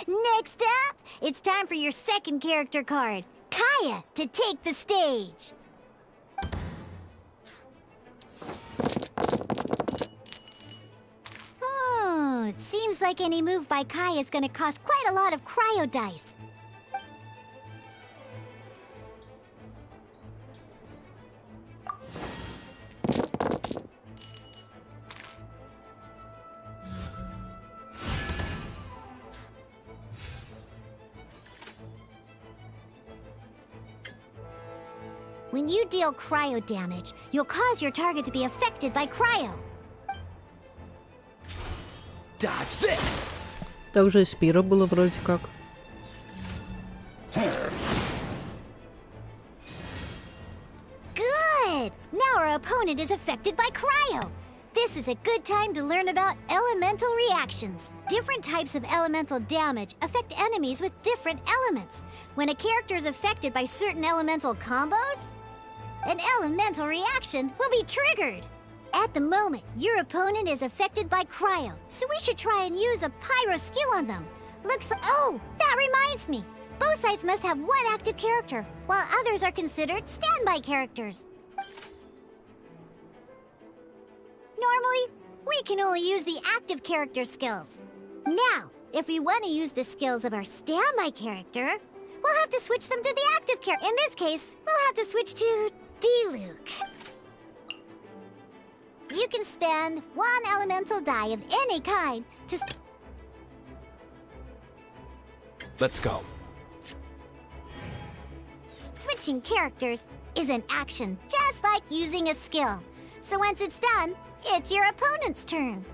Next up, it's time for your second character card, Kaya, to take the stage. It seems like any move by Kaya is gonna cost quite a lot of cryo dice. When you deal cryo damage, you'll cause your target to be affected by cryo. Dodge this! Также и Спира было вроде как. Good! Now our opponent is affected by cryo. This is a good time to learn about elemental reactions. Different types of elemental damage affect enemies with different elements. When a character is affected by certain elemental combos, an elemental reaction will be triggered. At the moment, your opponent is affected by cryo, so we should try and use a pyro skill on them. Looks like— oh, that reminds me! Both sides must have one active character, while others are considered standby characters. Normally, we can only use the active character skills. Now, if we want to use the skills of our standby character, we'll have to switch them to the active character. In this case, we'll have to switch to Diluc. You can spend one elemental die of any kind to— Let's go. switching characters is an action, just like using a skill. So once it's done, it's your opponent's turn.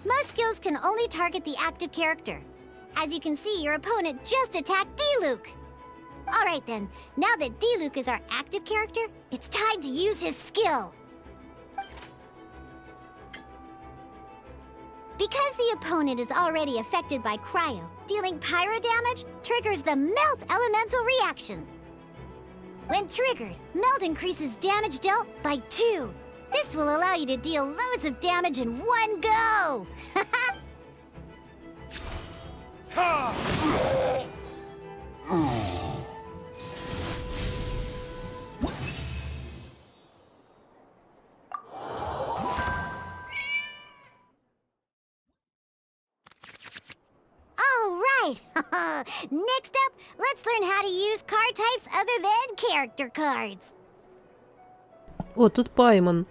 Most skills can only target the active character. As you can see, your opponent just attacked Diluc. Alright then, now that Diluc is our active character, it's time to use his skill. Because the opponent is already affected by cryo, dealing pyro damage triggers the Melt elemental reaction. When triggered, Melt increases damage dealt by 2. This will allow you to deal loads of damage in one go! Alright! Next up, let's learn how to use card types other than character cards. О, тут Пайман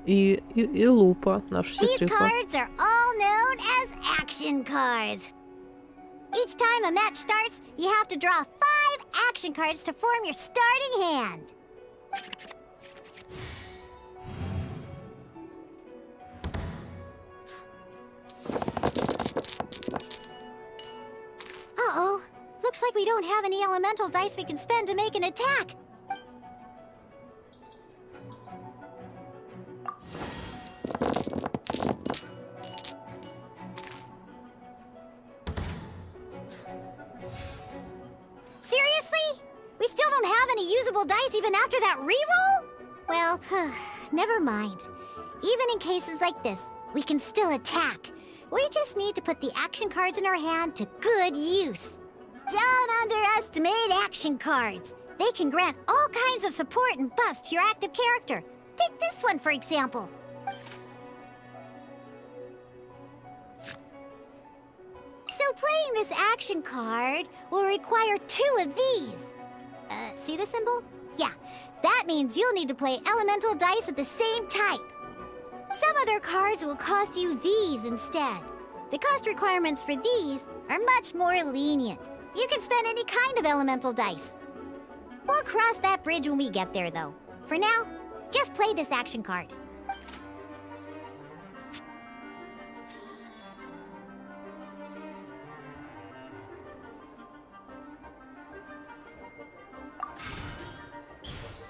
и Лупа, наша These сестрица. cards are all known as action cards. Each time a match starts, you have to draw 5 action cards to form your starting hand. Uh-oh. Looks like we don't have any elemental dice we can spend to make an attack. Seriously? We still don't have any usable dice even after that reroll? Well, never mind. Even in cases like this, we can still attack. We just need to put the action cards in our hand to good use. Don't underestimate action cards. They can grant all kinds of support and buffs to your active character. Take this one, for example. So playing this action card will require 2 of these. See the symbol? Yeah, that means you'll need to play elemental dice of the same type. Some other cards will cost you these instead. The cost requirements for these are much more lenient. You can spend any kind of elemental dice. We'll cross that bridge when we get there, though. For now, just play this action card.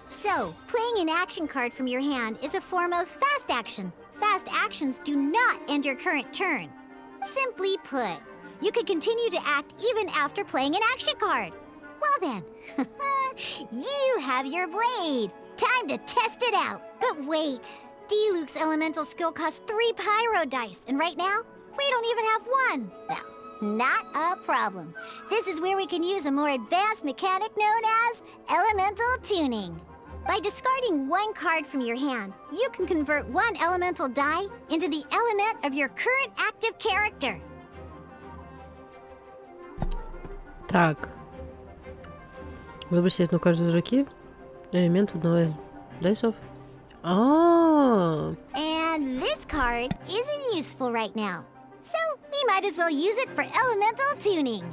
So, playing an action card from your hand is a form of fast action. Fast actions do not end your current turn. Simply put, you can continue to act even after playing an action card. Well then, you have your blade. Time to test it out. But wait, Diluc's elemental skill costs 3 pyro dice, and right now, we don't even have 1. Well, not a problem. This is where we can use a more advanced mechanic known as elemental tuning. By discarding 1 card from your hand, you can convert 1 elemental die into the element of your current active character. Так. Выбросить одну карту из руки. Элемент одного из дайсов. And this card isn't useful right now, so we might as well use it for elemental tuning.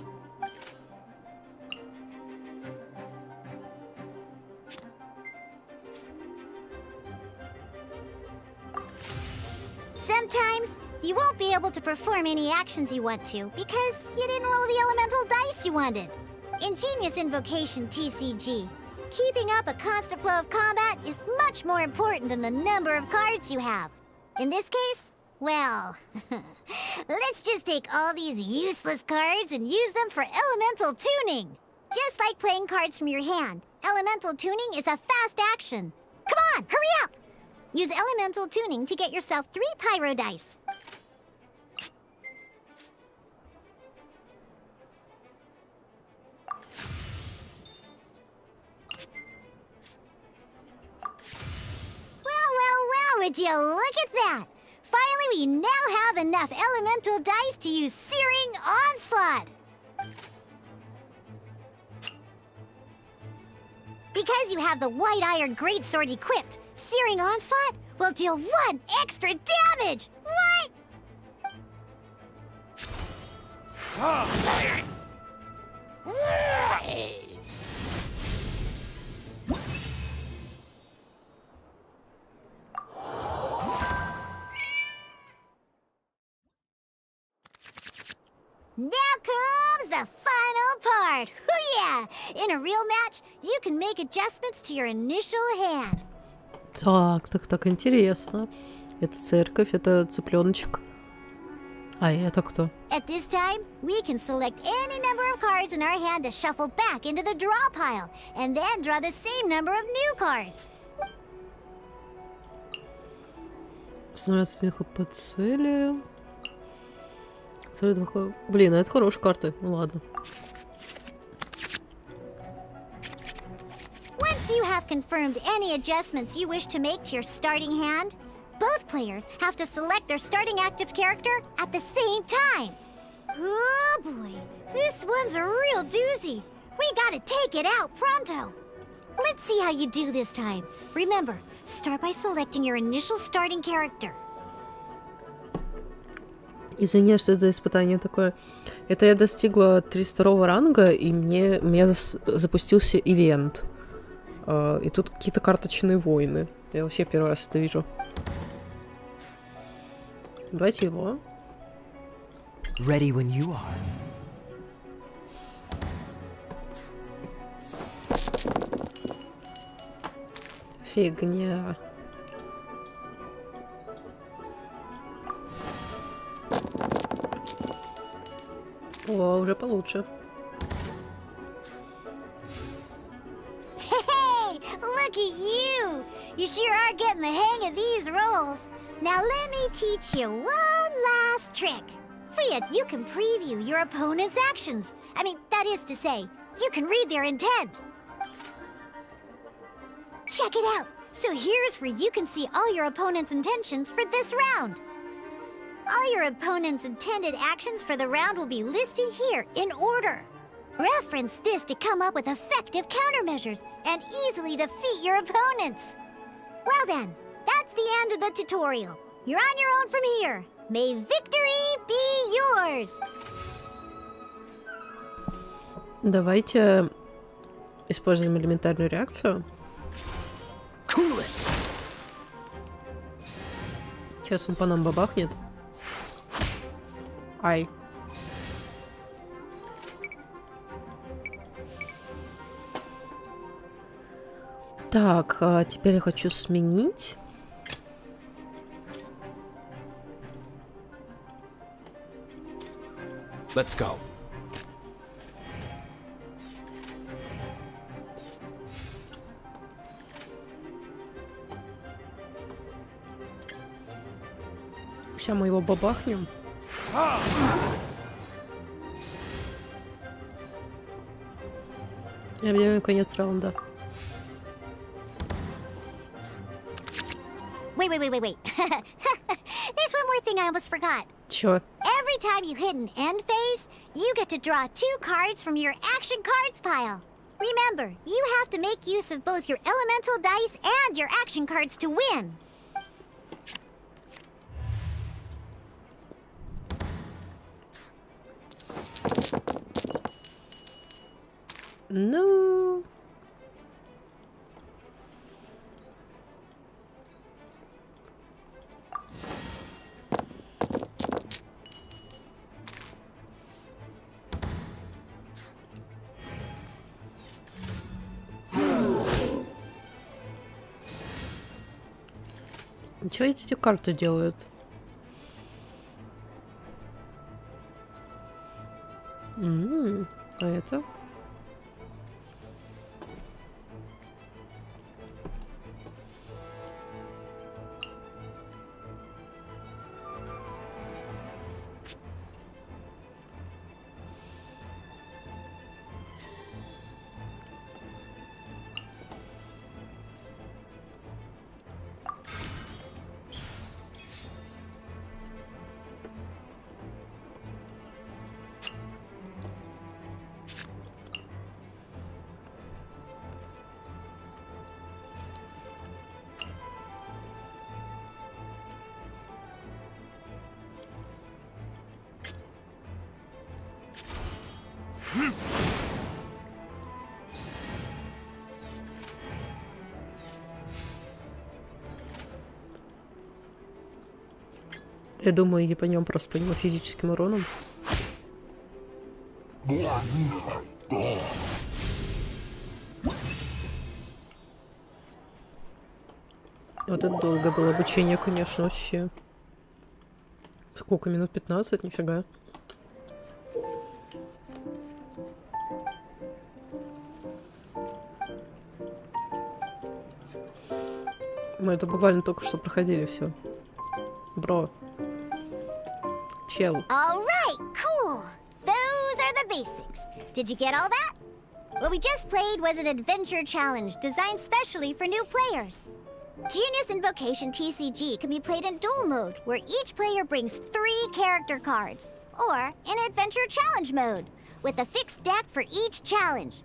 Sometimes you won't be able to perform any actions you want to because you didn't roll the elemental dice you wanted. In Genius Invocation TCG, keeping up a constant flow of combat is much more important than the number of cards you have. In this case, well, let's just take all these useless cards and use them for elemental tuning. Just like playing cards from your hand, elemental tuning is a fast action. Come on, hurry up! Use elemental tuning to get yourself 3 pyro dice. Well, would you look at that? Finally, we now have enough elemental dice to use Searing Onslaught. Because you have the White Iron Greatsword equipped, Searing Onslaught will deal 1 extra damage! What? Now comes the final part! Hoo-yeah! In a real match, you can make adjustments to your initial hand. Так, интересно. Это церковь, это цыпленочек. А это кто? At this time, we can select any number of cards in our hand to shuffle back into the draw pile, and then draw the same number of new cards. Смотрите, по цели. Блин, это хорошие карты. Ну ладно. Once you have confirmed any adjustments you wish to make to your starting hand, both players have to select their starting active character at the same time. Oh boy, this one's a real doozy. We gotta take it out pronto. Let's see how you do this time. Remember, start by selecting your initial starting character. Извини, что это за испытание такое. Это я достигла 32 ранга, и мне запустился ивент. И тут какие-то карточные войны. Я вообще первый раз это вижу. Давайте его. Ready when you are. Фигня. О, уже получше. Hey, look at you! You sure are getting the hang of these rolls. Now let me teach you one last trick. For it, you can preview your opponent's actions. I mean, that is to say, you can read their intent. Check it out. So here's where you can see all your opponent's intentions for this round. All your opponent's intended actions for the round will be listed here in order. Reference this to come up with effective countermeasures and easily defeat your opponents. Well then, that's the end of the tutorial. You're on your own from here. May victory be yours! Давайте используем элементарную реакцию. Cool it. Сейчас он по нам бабахнет. Ай. Так, теперь я хочу сменить. Let's go. Сейчас мы его бабахнем. И объявим конец раунда. Wait. There's one more thing I almost forgot. Чё? Every time you hit an end phase, you get to draw 2 cards from your action cards pile. Remember, you have to make use of both your elemental dice and your action cards to win. Ну... Что эти карты делают? А это? Я думаю, я по нем просто по нему физическим уроном. Вот это долго было обучение, конечно, вообще. Сколько? Минут 15? Нифига. Мы это буквально только что проходили все. Бро. Чел. All right, cool. Those are the basics. Did you get all that? What we just played was an adventure challenge designed specially for new players. Genius Invocation TCG can be played in duel mode, where each player brings 3 character cards, or in adventure challenge mode, with a fixed deck for each challenge.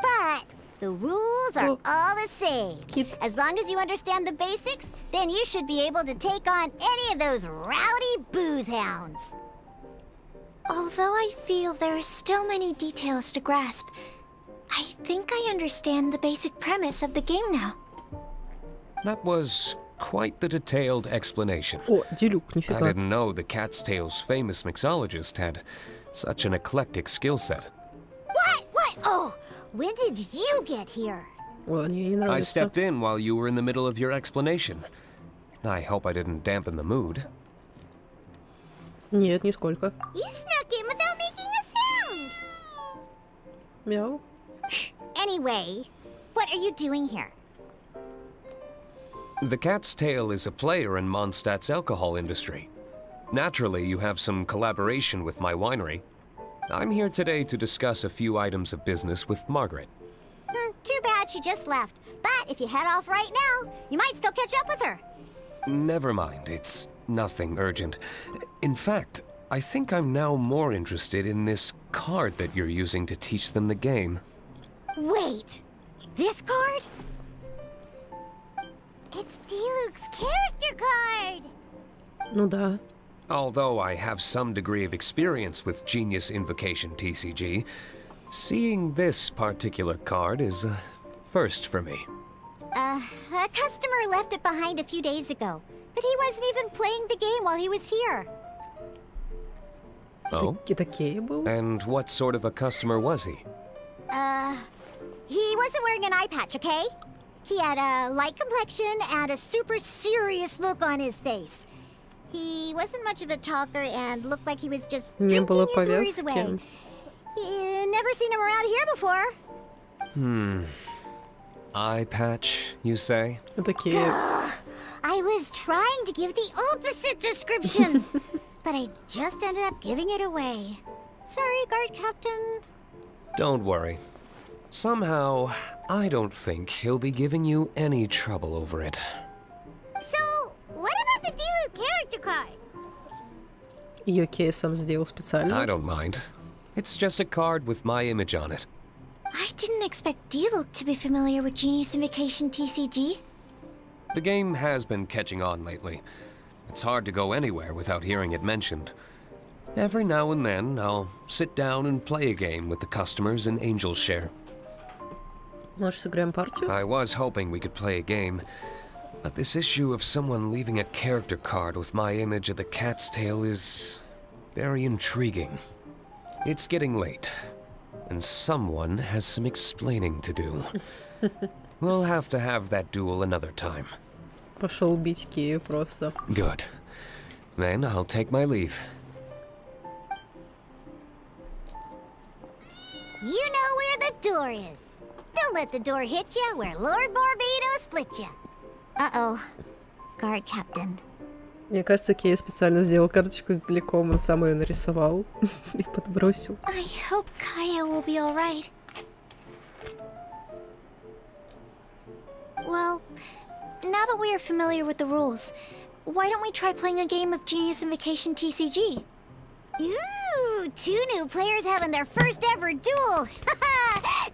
But the rules are all the same. As long as you understand the basics, then you should be able to take on any of those rowdy booze hounds. Although I feel there are still many details to grasp, I think I understand the basic premise of the game now. That was quite the detailed explanation. О, Дилюк, I нифига. didn't know the Cat's Tail's famous mixologist had such an eclectic skill set. What? Oh, when did you get here? О, мне не I нравится. stepped in while you were in the middle of your explanation. I hope I didn't dampen the mood. Нет, нисколько. You snuck in without making a sound. Мяу. Anyway, what are you doing here? The Cat's Tail is a player in Mondstadt's alcohol industry. Naturally, you have some collaboration with my winery. I'm here today to discuss a few items of business with Margaret. Too bad she just left. But if you head off right now, you might still catch up with her. Never mind, it's nothing urgent. In fact, I think I'm now more interested in this card that you're using to teach them the game. Wait, this card? It's Diluc's character card! Ну да. Although I have some degree of experience with Genius Invocation TCG, seeing this particular card is a first for me. A customer left it behind a few days ago, but he wasn't even playing the game while he was here. Oh? Это Кейбл? And what sort of a customer was he? He wasn't wearing an eye patch, okay? He had a light complexion and a super serious look on his face. He wasn't much of a talker and looked like he was just Не было drinking his worries away. повязки. Never seen him around here before. Eye patch, you say? Это Кейбл. I was trying to give the opposite description, but I just ended up giving it away. Sorry, guard captain. Don't worry. Somehow, I don't think he'll be giving you any trouble over it. So, what about the Dilu character card? Ее кейсом сделал специально. I don't mind. It's just a card with my image on it. I didn't expect Diluc to be familiar with Genius Invocation TCG. The game has been catching on lately. It's hard to go anywhere without hearing it mentioned. Every now and then, I'll sit down and play a game with the customers in Angel's Share. Может, сыграем партию? I was hoping we could play a game, but this issue of someone leaving a character card with my image of the cat's tail is very intriguing. It's getting late, and someone has some explaining to do. We'll have to have that duel another time. Пошел бить Кею просто. Good. Then I'll take my leave. You know where the door is. Don't let the door hit you where Lord Barbados split you. Uh-oh. Guard captain. Мне кажется, Кея специально сделал карточку с далеком, он сам ее нарисовал и подбросил. I hope Kaya will be alright. Well, now that we are familiar with the rules, why don't we try playing a game of Genius Invocation TCG? Ooh, 2 new players having their first ever duel.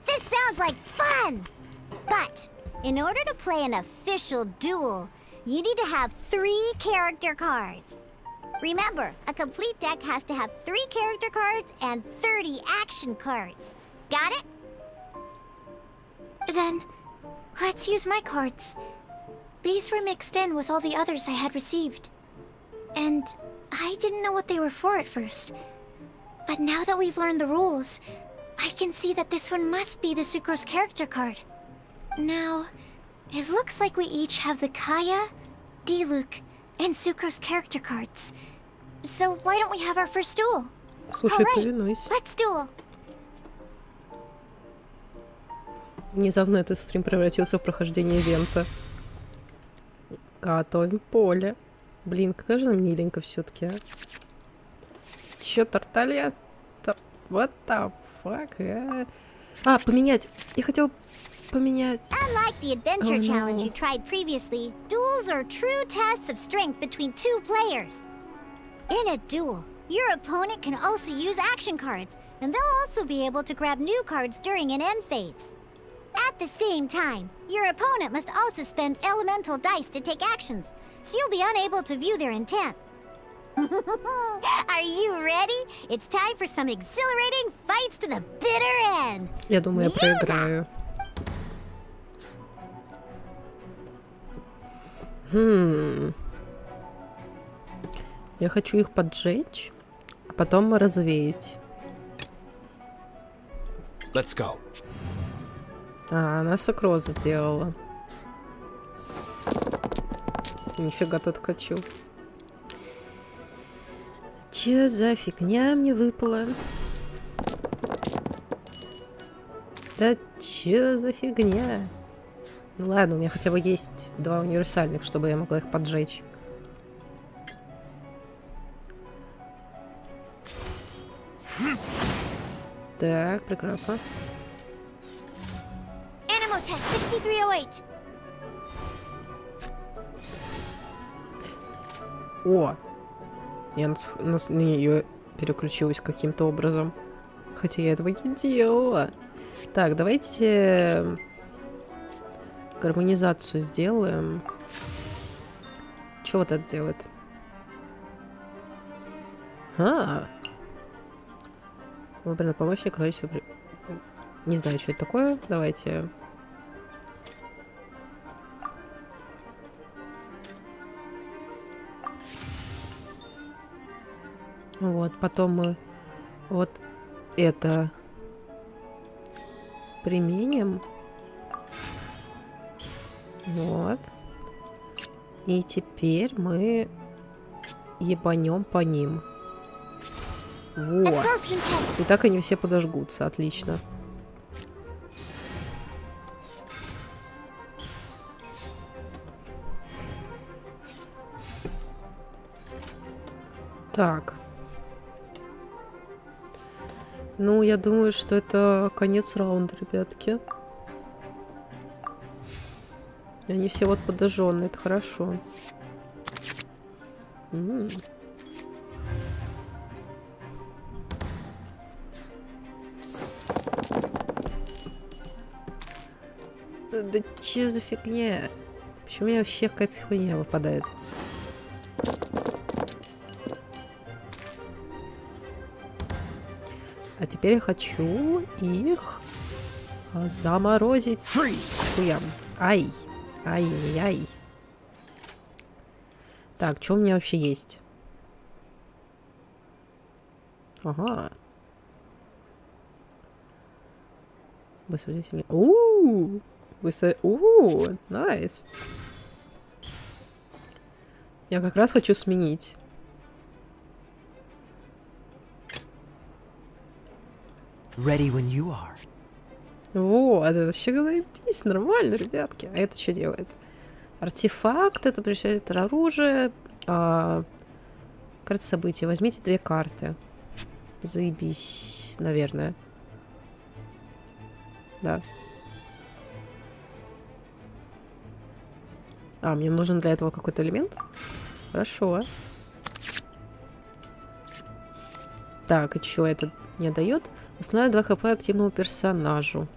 This sounds like fun. But in order to play an official duel, you need to have 3 character cards. Remember, a complete deck has to have 3 character cards and 30 action cards. Got it? Then, let's use my cards. These were mixed in with all the others I had received. And I didn't know what they were for at first. But now that we've learned the rules, I can see that this one must be the Sucrose character card. Now, it looks like we each have the Kaya, Diluc, and Sucrose character cards. So why don't we have our first duel? Слушай, повинуйся. Let's duel. Внезапно этот стрим превратился в прохождение ивента. Готовим поле. Блин, какая же она миленькая все-таки, а? Чё, Тарталья? What the fuck, а? А, поменять! Я хотел поменять. Unlike the adventure Oh, no. challenge you tried previously, duels are true tests of strength between 2 players. In a duel, your opponent can also use action cards, and they'll also be able to grab new cards during an end phase. At the same time, your opponent must also spend elemental dice to take actions, so you'll be unable to view their intent. Are you ready? It's time for some exhilarating fights to the bitter end. Я думаю, я проиграю. Я хочу их поджечь, а потом развеять. Let's go. А, она сокроз сделала. Нифига тут хочу. Чё за фигня мне выпала? Да чё за фигня? Ну ладно, у меня хотя бы есть 2 универсальных, чтобы я могла их поджечь. Так, прекрасно. Animo test 6308. О! Я на нее переключилась каким-то образом. Хотя я этого не делала. Так, давайте гармонизацию сделаем. Что вот это делает? Выбрано помощник, количество... Не знаю, что это такое. Давайте... Вот, потом мы вот это применим. Вот. И теперь мы ебанем по ним. Вот. И так они все подожгутся. Отлично. Так. Ну, я думаю, что это конец раунда, ребятки. И они все вот подожженные, это хорошо. Да че за фигня? Почему у меня вообще какая-то хуйня выпадает? А теперь я хочу их заморозить. Хуям. Ай. Ай-яй-яй. Так, что у меня вообще есть? Ага. Высадить. У-у-у! Найс. Я как раз хочу сменить. Ready when you are. Вот, это вообще заебись, нормально, ребятки. А это что делает? Артефакт, это превращает оружие. Карта событий. Возьмите 2 карты. Заебись, наверное. Да. Мне нужен для этого какой-то элемент? Хорошо. Так, и что это не дает? Восстанавливает 2 хп активному персонажу.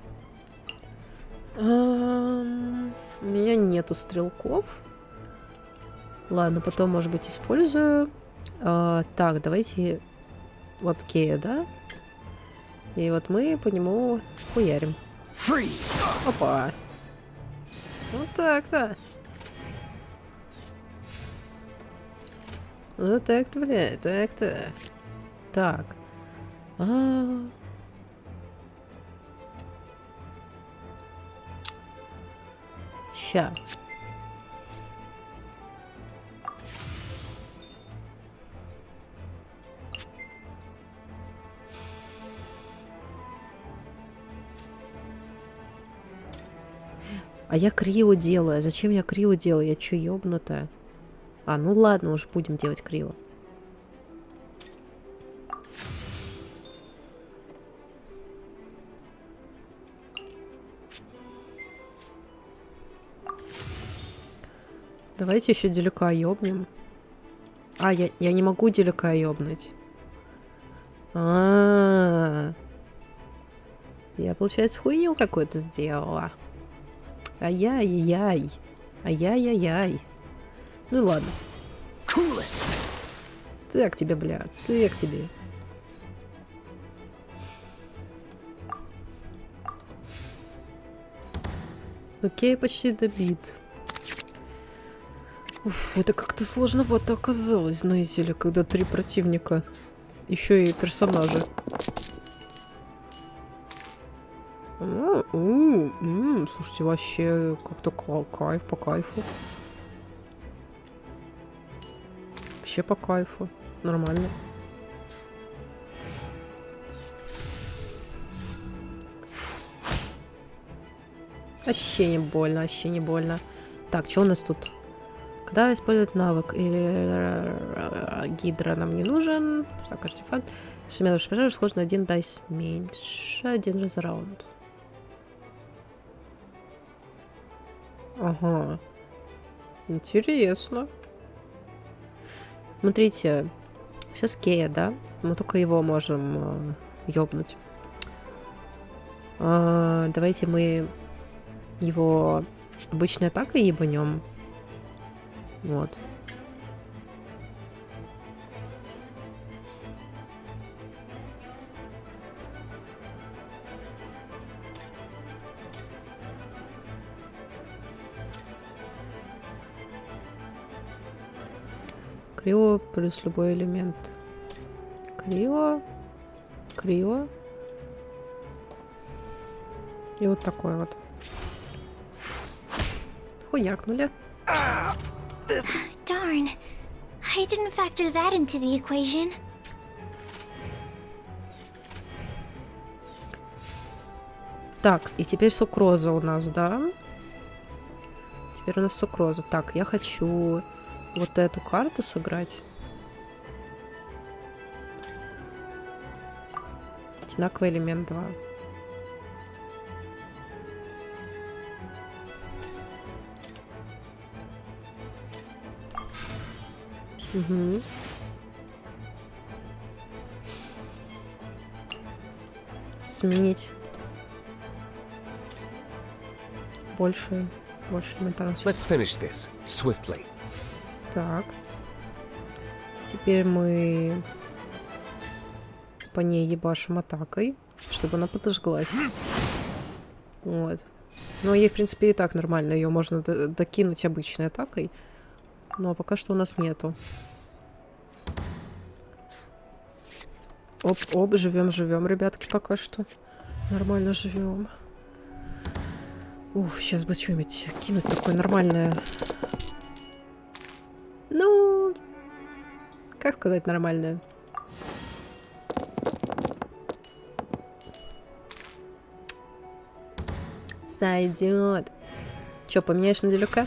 У меня нету стрелков. Ладно, потом, может быть, использую. Так, давайте... Вот Кея, да? И вот мы по нему хуярим. Опа. Вот так-то. Вот так-то, блядь, так-то. Так. Ща. А я криво делаю. Зачем я криво делаю? Я чё, ёбнутая? Ну ладно, уж будем делать криво. Давайте еще делика ёбнем. Я не могу делика ёбнуть. Я, получается, хуйню какую-то сделала. Ай-яй-яй. Ай-яй-яй-яй. Ну ладно. Так тебе, бля. Так тебе. Окей, почти добит. Уф, это как-то сложновато оказалось, знаете ли, когда 3 противника. Еще и персонажи. Слушайте, вообще как-то кайф, по кайфу. Вообще по кайфу. Нормально. Вообще не больно, вообще не больно. Так, что у нас тут? Когда использовать навык или гидра нам не нужен. Так, артефакт. Шумя пожар, сложно 1 дайс меньше. 1 раз раунд. Ага. Интересно. Смотрите. Сейчас Кея, да? Мы только его можем ёбнуть. Давайте мы его обычной атакой ебанем. Вот. Криво плюс любой элемент. Криво. Криво. И вот такой вот. Хуякнули. Darn. I didn't factor that into the equation. Так, и теперь сукроза у нас, да? Теперь у нас сукроза. Так, я хочу вот эту карту сыграть. Одинаковый элемент 2. Угу. Сменить. Больше элементарных чисел. Let's finish this swiftly. Так. Теперь мы по ней ебашим атакой, чтобы она подожглась. Вот. Но ей, в принципе, и так нормально. Ее можно докинуть обычной атакой. Но пока что у нас нету. Оп, живем, ребятки, пока что. Нормально живем. Ух, сейчас бы что-нибудь кинуть такое нормальное. Ну, как сказать нормальное? Сойдет. Че, поменяешь на делюка?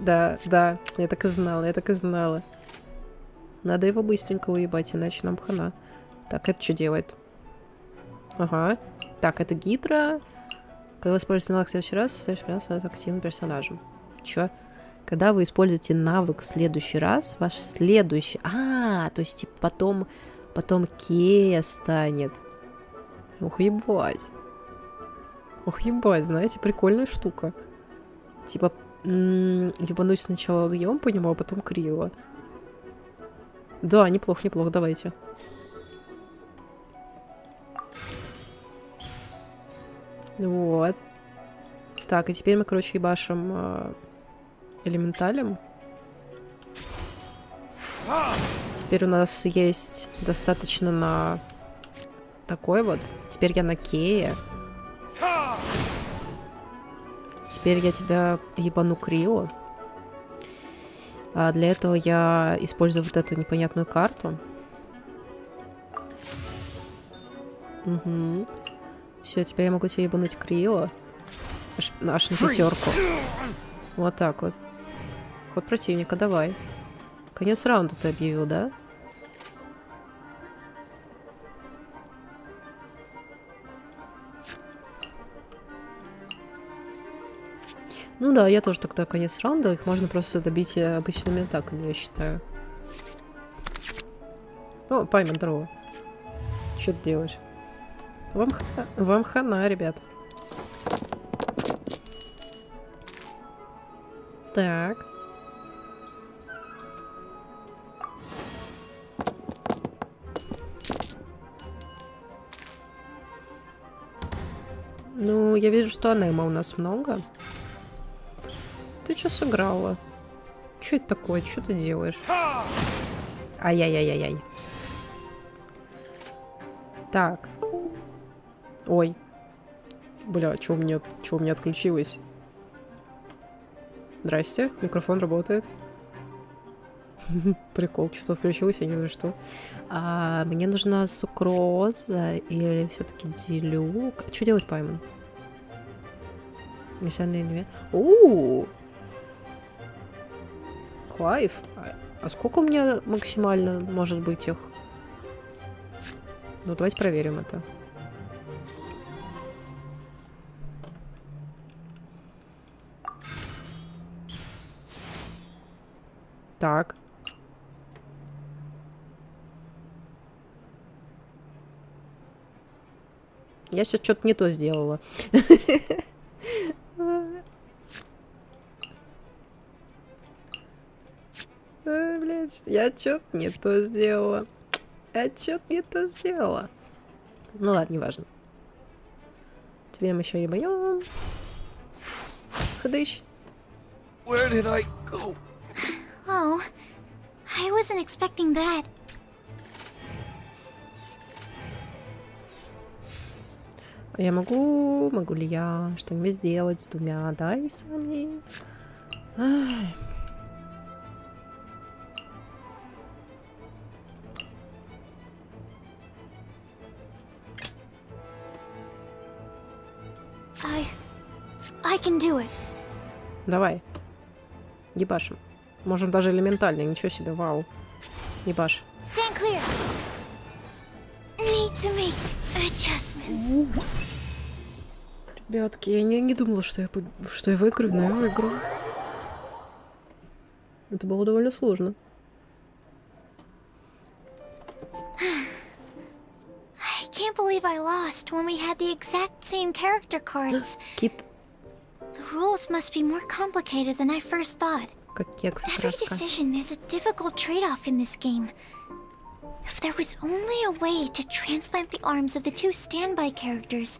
Да, я так и знала. Надо его быстренько уебать, иначе нам хана. Так, это что делает? Ага. Так, это гидра. Когда вы используете навык в следующий раз становится активным персонажем. Чё? Когда вы используете навык в следующий раз, ваш следующий... то есть, типа, потом Кея станет. Ох, ебать, знаете, прикольная штука. Типа, ебануть сначала Гьем по нему, а потом Крио. Да, неплохо, давайте. Вот. Так, и теперь мы, короче, ебашим элементалем. Теперь у нас есть достаточно на такой вот. Теперь я на Кее. Теперь я тебя ебану Крио. А для этого я использую вот эту непонятную карту. Угу. Все, теперь я могу тебе ебануть Крио. Аж на пятерку. Вот так вот. Ход противника, давай. Конец раунда ты объявил, да? Ну да, я тоже тогда конец раунда. Их можно просто добить обычными атаками, я считаю. О, Пайман, здорово. Что ты делаешь? Вам хана, ребят. Так. Ну, я вижу, что анема у нас много. Ты что сыграла? Что это такое? Что ты делаешь? Ай-яй-яй-яй-яй. Так. Ой. Бля, что у меня отключилось? Здрасте, микрофон работает. Прикол, что-то отключилось, я не знаю что. Мне нужна сукроза или все-таки делюк. Что делать, Пайман? Клайв? А сколько у меня максимально может быть их? Ну, давайте проверим это. Так. Я сейчас что-то не то сделала. Блядь, я что-то не то сделала. Ну ладно, неважно. Тебе мы еще ебаем. Ходыщ. Where did I go? Oh, I wasn't expecting that. А я могу ли я что-нибудь сделать с двумя дайсами? Ай. I can do it. Давай. Ебашим. Можем даже элементально, ничего себе, вау. Ебаш. Stand clear. Need to make adjustments. Ребятки, я не думала, что я выиграю, но я выиграла. Это было довольно сложно. I can't believe I lost when we had the exact same character cards. Кит, The rules must be more complicated than I first thought. как кекс, Every краска. decision is a difficult trade-off in this game. If there was only a way to transplant the arms of the two standby characters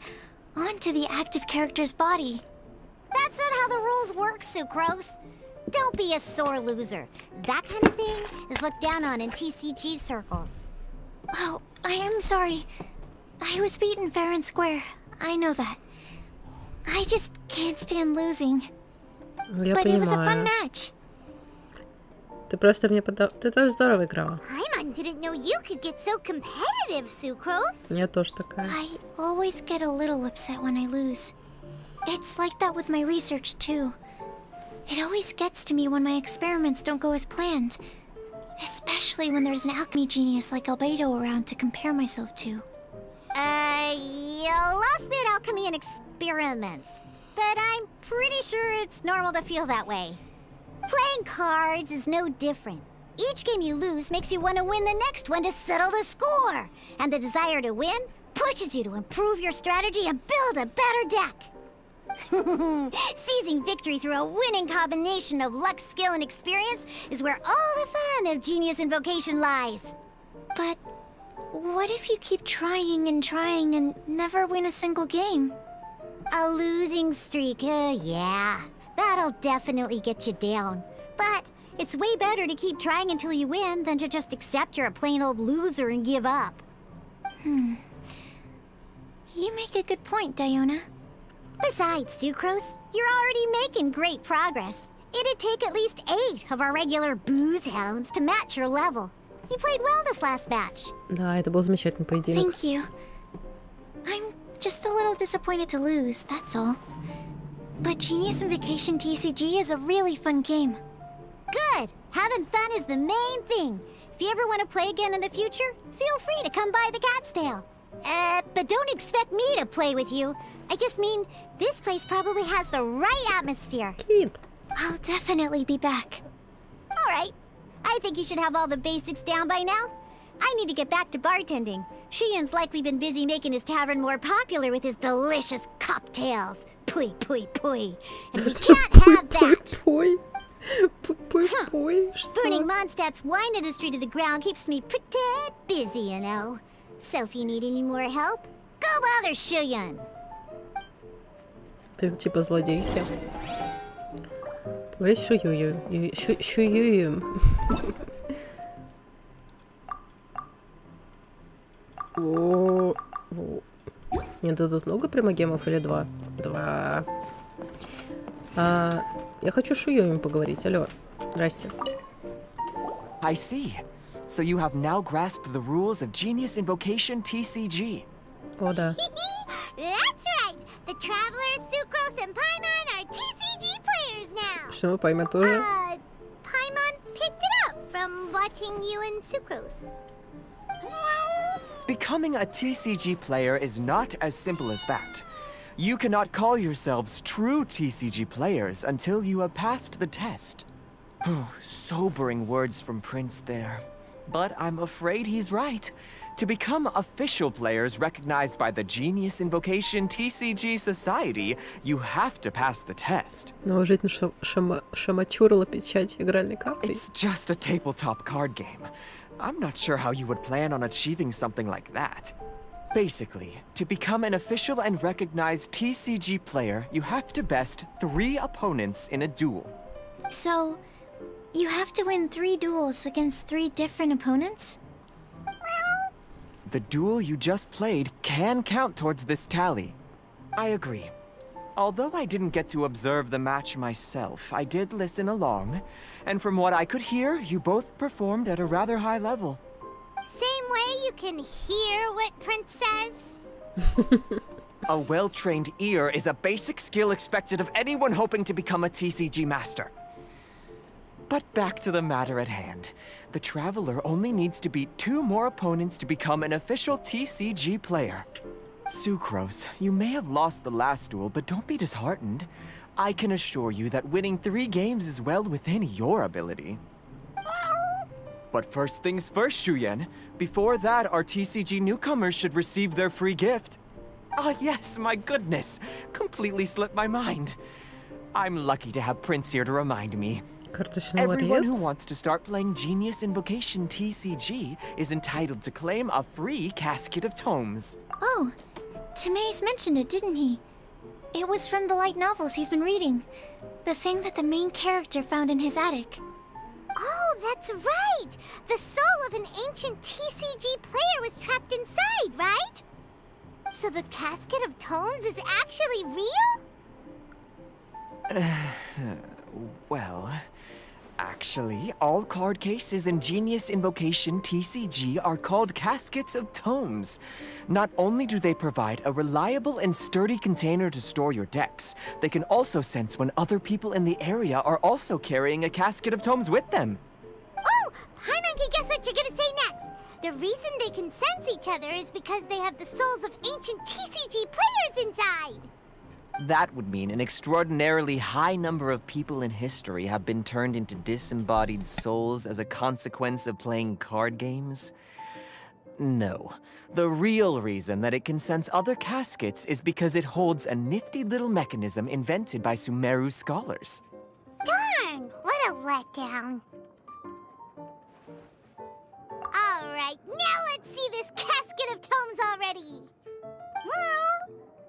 onto the active character's body. That's not how the rules work, Sucrose. Don't be a sore loser. That kind of thing is looked down on in TCG circles. Oh, I am sorry. I was beaten fair and square. I know that. I just can't stand losing. Я But it was a fun понимаю. match. Ты просто мне Ты тоже здорово играла. Paimon didn't know you could get so competitive, Sucrose. Я тоже такая. I always get a little upset when I lose. It's like that with my research, too. It always gets to me when my experiments don't go as planned. Especially when there's an alchemy genius like Albedo around to compare myself to. You lost me at alchemy and experiments. But I'm pretty sure it's normal to feel that way. Playing cards is no different. Each game you lose makes you want to win the next one to settle the score. And the desire to win pushes you to improve your strategy and build a better deck. Seizing victory through a winning combination of luck, skill, and experience is where all the fun of Genius Invocation lies. But what if you keep trying and never win a single game? A losing streak, yeah. That'll definitely get you down. But it's way better to keep trying until you win than to just accept you're a plain old loser and give up. You make a good point, Diona. Besides, Sucrose, you're already making great progress. It'd take at least 8 of our regular booze hounds to match your level. You played well this last match. Да, это был замечательный поединок. Thank you. I'm just a little disappointed to lose, that's all. But Genius Invocation TCG is a really fun game. Good! Having fun is the main thing. If you ever want to play again in the future, feel free to come by the Cat's Tail. But don't expect me to play with you. I just mean, this place probably has the right atmosphere. Кит. I'll definitely be back. Alright. I think you should have all the basics down by now. I need to get back to bartending. Shiyan's likely been busy making his tavern more popular with his delicious cocktails. Pui, pui, pui. And we can't have that. Пой. Пой. Burning Mondstadt's wine industry to the ground keeps me pretty busy, you know. So if you need any more help, go bother Shiyan. Ты типа злодейки. Говорит Шуюем. О. Мне дадут много примагемов или 2? 2. Я хочу с Шуюем поговорить. Алло. Здрасте. I see. So you have now grasped the rules of Genius Invocation TCG. О, да. That's right. The Travelers, Sucrose, and Paimon are TCG players now. Что, Пайма тоже? Paimon picked it up from watching you and Sucrose. Becoming a TCG player is not as simple as that. You cannot call yourselves true TCG players until you have passed the test. Sobering words from Prince there. But I'm afraid he's right. To become official players recognized by the Genius Invocation TCG Society, you have to pass the test. Наложить на шамачурила печать игральной карты. It's just a tabletop card game. I'm not sure how you would plan on achieving something like that. Basically, to become an official and recognized TCG player, you have to best 3 opponents in a duel. So, you have to win 3 duels against 3 different opponents? The duel you just played can count towards this tally. I agree. Although I didn't get to observe the match myself, I did listen along, and from what I could hear, you both performed at a rather high level. Same way you can hear what Prince says. A well-trained ear is a basic skill expected of anyone hoping to become a TCG master. But back to the matter at hand. The Traveler only needs to beat 2 more opponents to become an official TCG player. Sucrose, you may have lost the last duel, but don't be disheartened. I can assure you that winning 3 games is well within your ability. But first things first, Shuyen. Before that, our TCG newcomers should receive their free gift. Ah, yes, my goodness. Completely slipped my mind. I'm lucky to have Prince here to remind me. Everyone who wants to start playing Genius Invocation TCG is entitled to claim a free casket of tomes. Oh, Timaeus mentioned it, didn't he? It was from the light novels he's been reading. The thing that the main character found in his attic. Oh, that's right! The soul of an ancient TCG player was trapped inside, right? So the casket of tomes is actually real? Well, actually, all card cases in Genius Invocation TCG are called caskets of tomes. Not only do they provide a reliable and sturdy container to store your decks, they can also sense when other people in the area are also carrying a casket of tomes with them. Oh! Hi-Monkey, guess what you're gonna say next? The reason they can sense each other is because they have the souls of ancient TCG players inside! That would mean an extraordinarily high number of people in history have been turned into disembodied souls as a consequence of playing card games. No. The real reason that it can sense other caskets is because it holds a nifty little mechanism invented by Sumeru scholars. Darn! What a letdown. Alright, now let's see this casket of tomes already!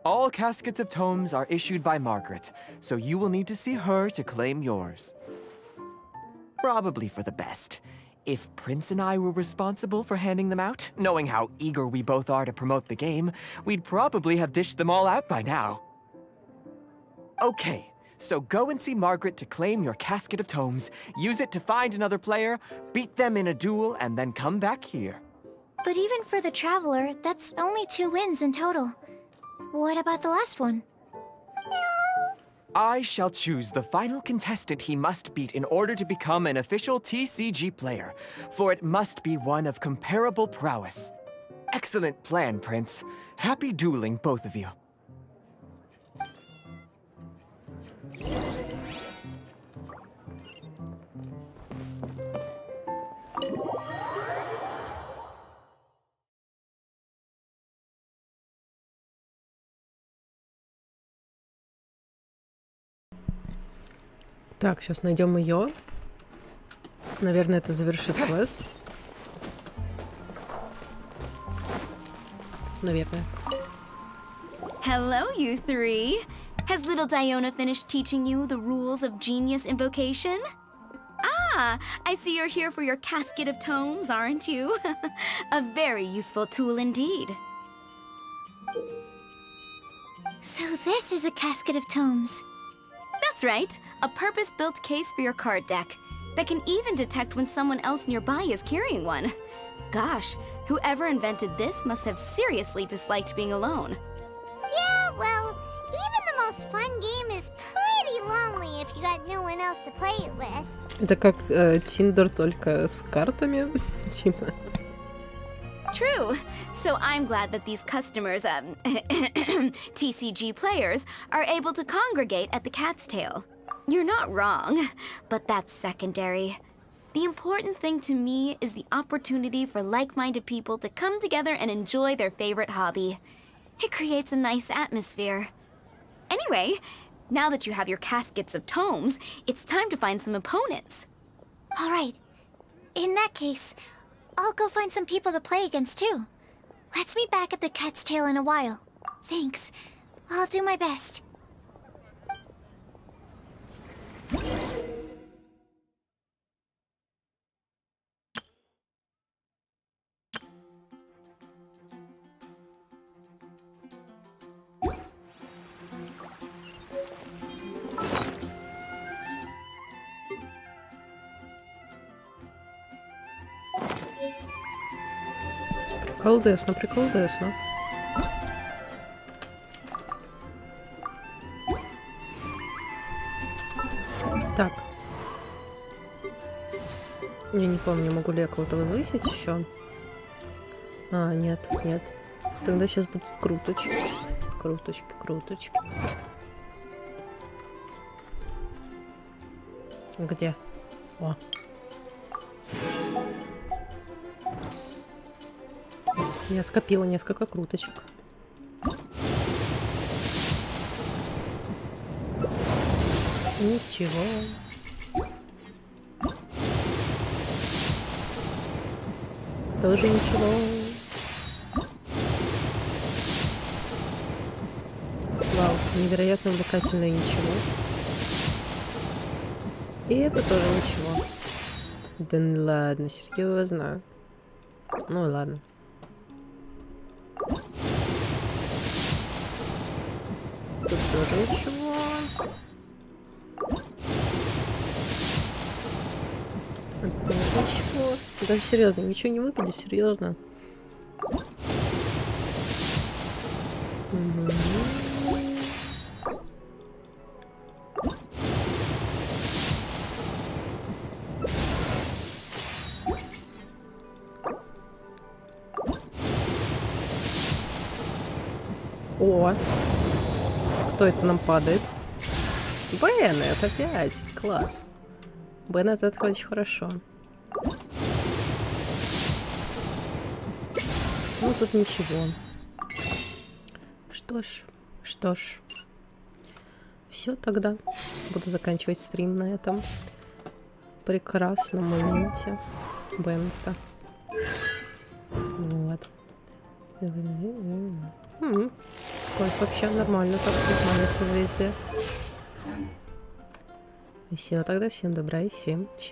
All caskets of tomes are issued by Margaret, so you will need to see her to claim yours. Probably for the best. If Prince and I were responsible for handing them out, knowing how eager we both are to promote the game, we'd probably have dished them all out by now. Okay, so go and see Margaret to claim your casket of tomes, use it to find another player, beat them in a duel, and then come back here. But even for the Traveler, that's only 2 wins in total. What about the last one? I shall choose the final contestant he must beat in order to become an official TCG player, for it must be one of comparable prowess. Excellent plan, Prince. Happy dueling, both of you. Так, сейчас найдем ее. Наверное, это завершит квест. Наверное. Hello, you 3. Has little Diona finished teaching you the rules of Genius Invocation? Ah, I see you're here for your casket of tomes, aren't you? A very useful tool indeed. So this is a casket of tomes. That's right, a purpose-built case for your card deck that can even detect when someone else nearby is carrying one. Gosh, whoever invented this must have seriously disliked being alone. Yeah, well, even the most fun game is pretty lonely if you got no one else to play it with. Это как Tinder, только с картами. True. So I'm glad that these customers, TCG players, are able to congregate at the Cat's Tail. You're not wrong, but that's secondary. The important thing to me is the opportunity for like-minded people to come together and enjoy their favorite hobby. It creates a nice atmosphere. Anyway, now that you have your caskets of tomes, it's time to find some opponents. All right. In that case, I'll go find some people to play against too. Let's meet back at the Cat's Tail in a while. Thanks. I'll do my best. Приколдесно, приколдесно. Так. Я не помню, могу ли я кого-то возвысить еще. А, нет, нет. Тогда сейчас будут круточки. Круточки, круточки. Где? О. Я скопила несколько круточек. Ничего. Тоже ничего. Вау, невероятно увлекательное ничего. И это тоже ничего. Да ну ладно, серьезно. Ну ладно. Тут тоже ничего. Ничего. Да серьезно, ничего не выпадет, серьезно. Угу. О, кто это нам падает? Беннет опять, класс. Беннет, это очень хорошо. Ну тут ничего. Что ж. Все тогда. Буду заканчивать стрим на этом прекрасном моменте Беннета. Вот. Ой, вообще нормально, так нормально созвездие. И все, тогда всем добра и всем чао.